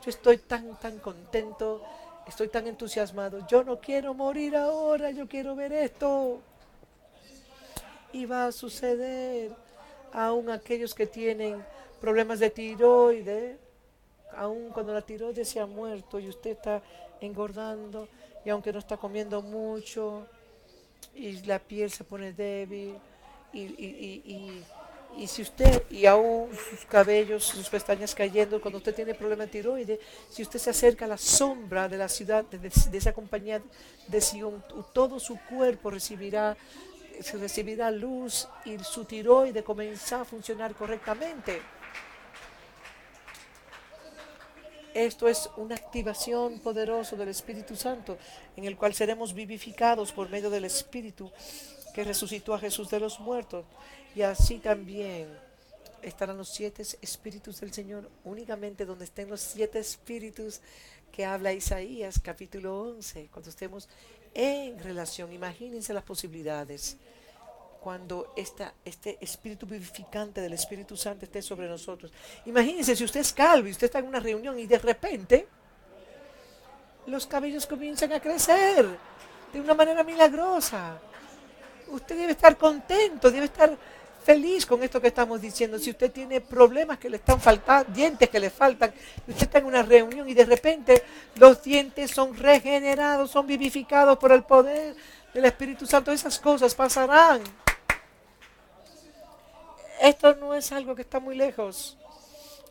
estoy tan contento, estoy tan entusiasmado. Yo no quiero morir ahora, yo quiero ver esto. Y va a suceder. Aún aquellos que tienen problemas de tiroides, aún cuando la tiroides se ha muerto y usted está engordando, y aunque no está comiendo mucho, y la piel se pone débil, y si usted, y aún sus cabellos, sus pestañas cayendo, cuando usted tiene problema de tiroides, si usted se acerca a la sombra de la ciudad, de esa compañía de Sion, todo su cuerpo recibirá luz, y su tiroides comenzará a funcionar correctamente. Esto es una activación poderosa del Espíritu Santo, en el cual seremos vivificados por medio del Espíritu que resucitó a Jesús de los muertos. Y así también estarán los 7 espíritus del Señor, únicamente donde estén los 7 espíritus que habla Isaías capítulo 11. Cuando estemos en relación, imagínense las posibilidades cuando este espíritu vivificante del Espíritu Santo esté sobre nosotros. Imagínense si usted es calvo y usted está en una reunión y de repente los cabellos comienzan a crecer de una manera milagrosa. Usted debe estar contento, debe estar feliz con esto que estamos diciendo. Si usted tiene problemas que le están faltando, dientes que le faltan, usted está en una reunión y de repente los dientes son regenerados, son vivificados por el poder del Espíritu Santo, esas cosas pasarán. Esto no es algo que está muy lejos.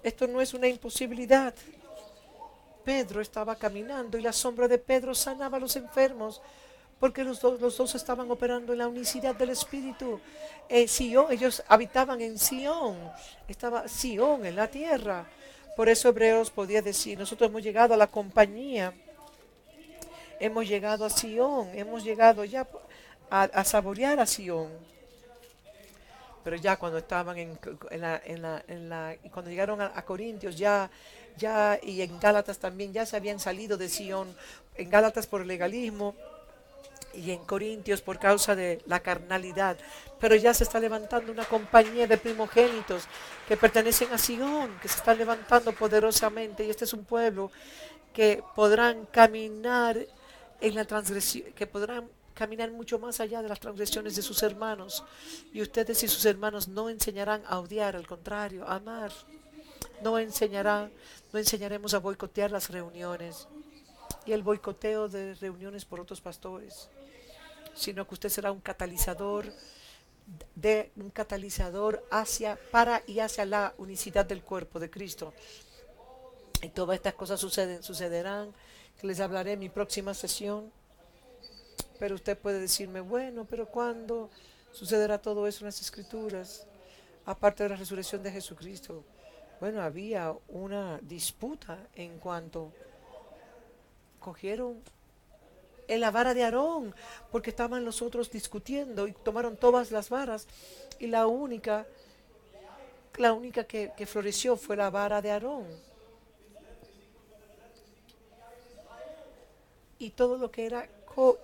Esto no es una imposibilidad. Pedro estaba caminando y la sombra de Pedro sanaba a los enfermos, porque los dos estaban operando en la unicidad del Espíritu. Ellos habitaban en Sion. Estaba Sion en la tierra. Por eso Hebreos podía decir, nosotros hemos llegado a la compañía. Hemos llegado a Sion. Hemos llegado ya a saborear a Sion. Pero ya cuando estaban cuando llegaron a Corintios, ya y en Gálatas también, ya se habían salido de Sion. En Gálatas por el legalismo, y en Corintios por causa de la carnalidad, pero ya se está levantando una compañía de primogénitos que pertenecen a Sion, que se están levantando poderosamente, y este es un pueblo que podrán caminar en la transgresión, que podrán caminar mucho más allá de las transgresiones de sus hermanos, y ustedes y sus hermanos no enseñarán a odiar, al contrario, a amar. No enseñaremos a boicotear las reuniones y el boicoteo de reuniones por otros pastores, sino que usted será un catalizador para y hacia la unicidad del cuerpo de Cristo. Y todas estas cosas sucederán, que les hablaré en mi próxima sesión. Pero usted puede decirme, bueno, pero ¿cuándo sucederá todo eso en las Escrituras? Aparte de la resurrección de Jesucristo. Bueno, había una disputa en cuanto cogieron en la vara de Aarón, porque estaban los otros discutiendo y tomaron todas las varas, y la única que floreció fue la vara de Aarón. Y todo lo que era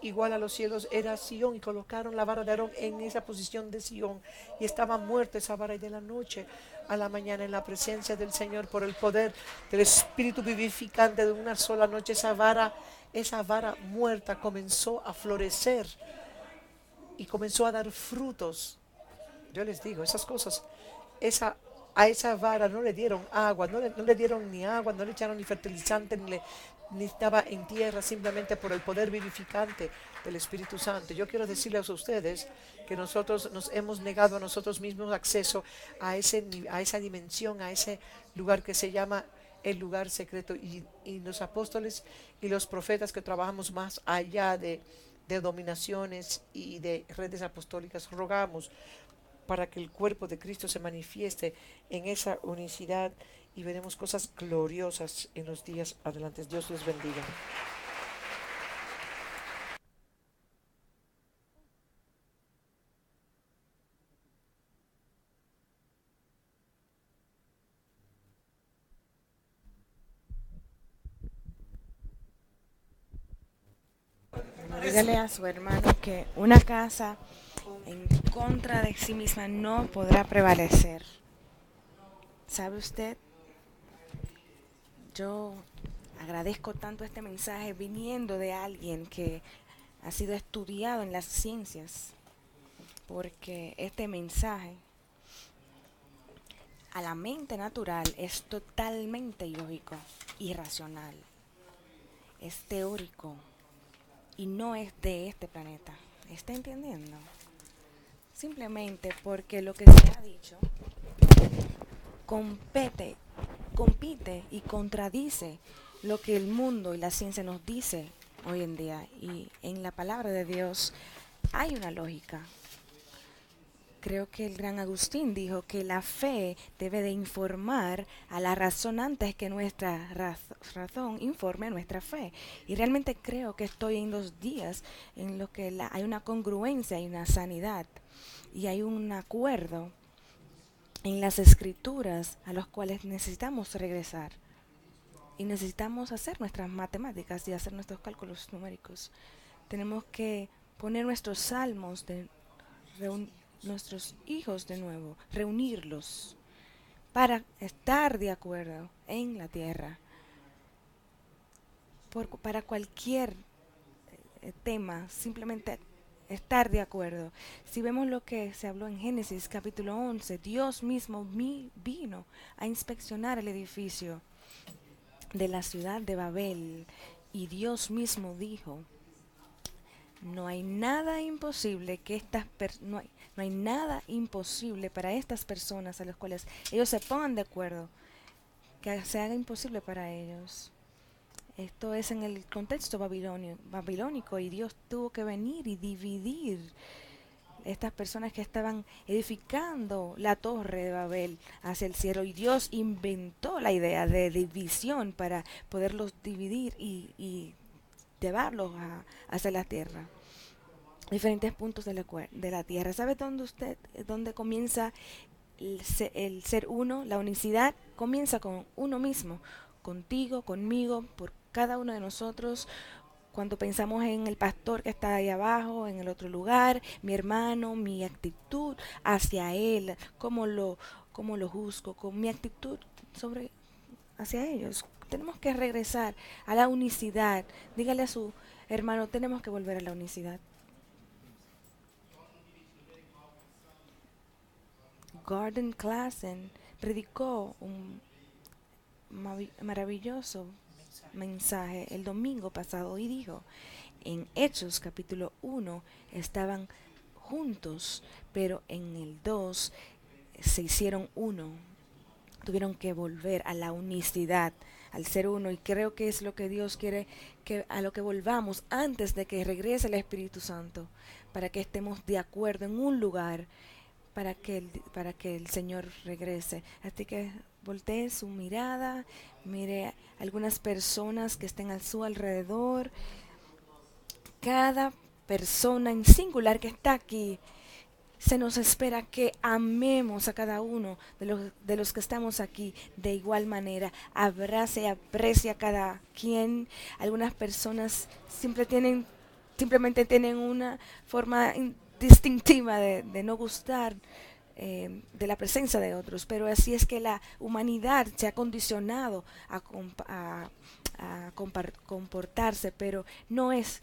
igual a los cielos era Sión, y colocaron la vara de Aarón en esa posición de Sión, y estaba muerta esa vara, y de la noche a la mañana, en la presencia del Señor, por el poder del Espíritu vivificante de una sola noche, esa vara muerta comenzó a florecer y comenzó a dar frutos. Yo les digo, esas cosas, esa, a esa vara no le dieron agua, no le dieron ni agua, no le echaron ni fertilizante, ni estaba en tierra, simplemente por el poder vivificante del Espíritu Santo. Yo quiero decirles a ustedes que nosotros nos hemos negado a nosotros mismos acceso a esa dimensión, a ese lugar que se llama el lugar secreto, y los apóstoles y los profetas que trabajamos más allá de dominaciones y de redes apostólicas, rogamos para que el cuerpo de Cristo se manifieste en esa unicidad, y veremos cosas gloriosas en los días adelante. Dios les bendiga. Dígale a su hermano que una casa en contra de sí misma no podrá prevalecer. ¿Sabe usted? Yo agradezco tanto este mensaje viniendo de alguien que ha sido estudiado en las ciencias, porque este mensaje a la mente natural es totalmente ilógico, irracional, es teórico y no es de este planeta. ¿Está entendiendo? Simplemente porque lo que se ha dicho compete, compite y contradice lo que el mundo y la ciencia nos dice hoy en día. Y en la palabra de Dios hay una lógica. Creo que el gran Agustín dijo que la fe debe de informar a la razón antes que nuestra razón informe a nuestra fe. Y realmente creo que estoy en los días en los que hay una congruencia y una sanidad y hay un acuerdo en las escrituras a los cuales necesitamos regresar. Y necesitamos hacer nuestras matemáticas y hacer nuestros cálculos numéricos. Tenemos que poner nuestros salmos de nuestros hijos de nuevo, reunirlos para estar de acuerdo en la tierra. Para cualquier tema, simplemente estar de acuerdo. Si vemos lo que se habló en Génesis capítulo 11, Dios mismo vino a inspeccionar el edificio de la ciudad de Babel, y Dios mismo dijo: no hay nada imposible no hay nada imposible para estas personas a las cuales ellos se pongan de acuerdo, que se haga imposible para ellos. Esto es en el contexto babilónico, y Dios tuvo que venir y dividir estas personas que estaban edificando la torre de Babel hacia el cielo, y Dios inventó la idea de división para poderlos dividir y llevarlos hacia la tierra, diferentes puntos de la tierra. ¿Sabe dónde comienza el ser uno? La unicidad comienza con uno mismo, contigo, conmigo, por cada uno de nosotros. cuando pensamos en el pastor que está ahí abajo, en el otro lugar, mi hermano, mi actitud hacia él, cómo lo juzgo, con mi actitud sobre hacia ellos. Tenemos que regresar a la unicidad. Dígale a su hermano, tenemos que volver a la unicidad. Gordon Classen predicó un maravilloso mensaje el domingo pasado y dijo, en Hechos capítulo 1 estaban juntos, pero en el 2 se hicieron uno, tuvieron que volver a la unicidad, al ser uno, y creo que es lo que Dios quiere, que a lo que volvamos antes de que regrese el Espíritu Santo, para que estemos de acuerdo en un lugar, para que el Señor regrese. Así que voltee su mirada, mire algunas personas que estén a su alrededor, cada persona en singular que está aquí. Se nos espera que amemos a cada uno de los que estamos aquí de igual manera. Abrace y aprecie a cada quien. Algunas personas simplemente tienen una forma distintiva de no gustar de la presencia de otros, pero así es que la humanidad se ha condicionado a comportarse, pero no es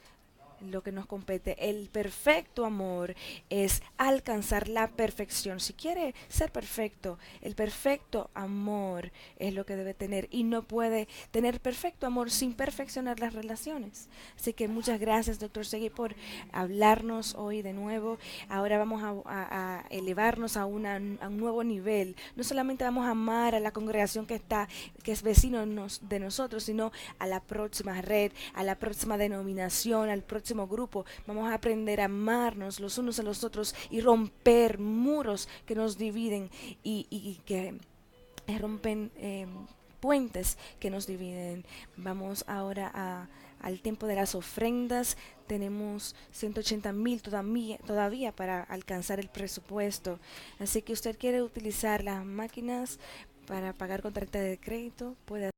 lo que nos compete. El perfecto amor es alcanzar la perfección. Si quiere ser perfecto, el perfecto amor es lo que debe tener y no puede tener perfecto amor sin perfeccionar las relaciones. Así que muchas gracias, doctor Segui, por hablarnos hoy de nuevo. Ahora vamos a elevarnos a un nuevo nivel. No solamente vamos a amar a la congregación que es vecino de nosotros, sino a la próxima red, a la próxima denominación, al próximo grupo. Vamos a aprender a amarnos los unos a los otros y romper muros que nos dividen y que rompen puentes que nos dividen. Vamos ahora al tiempo de las ofrendas. Tenemos 180,000 todavía para alcanzar el presupuesto. Así que usted quiere utilizar las máquinas para pagar con tarjeta de crédito, puede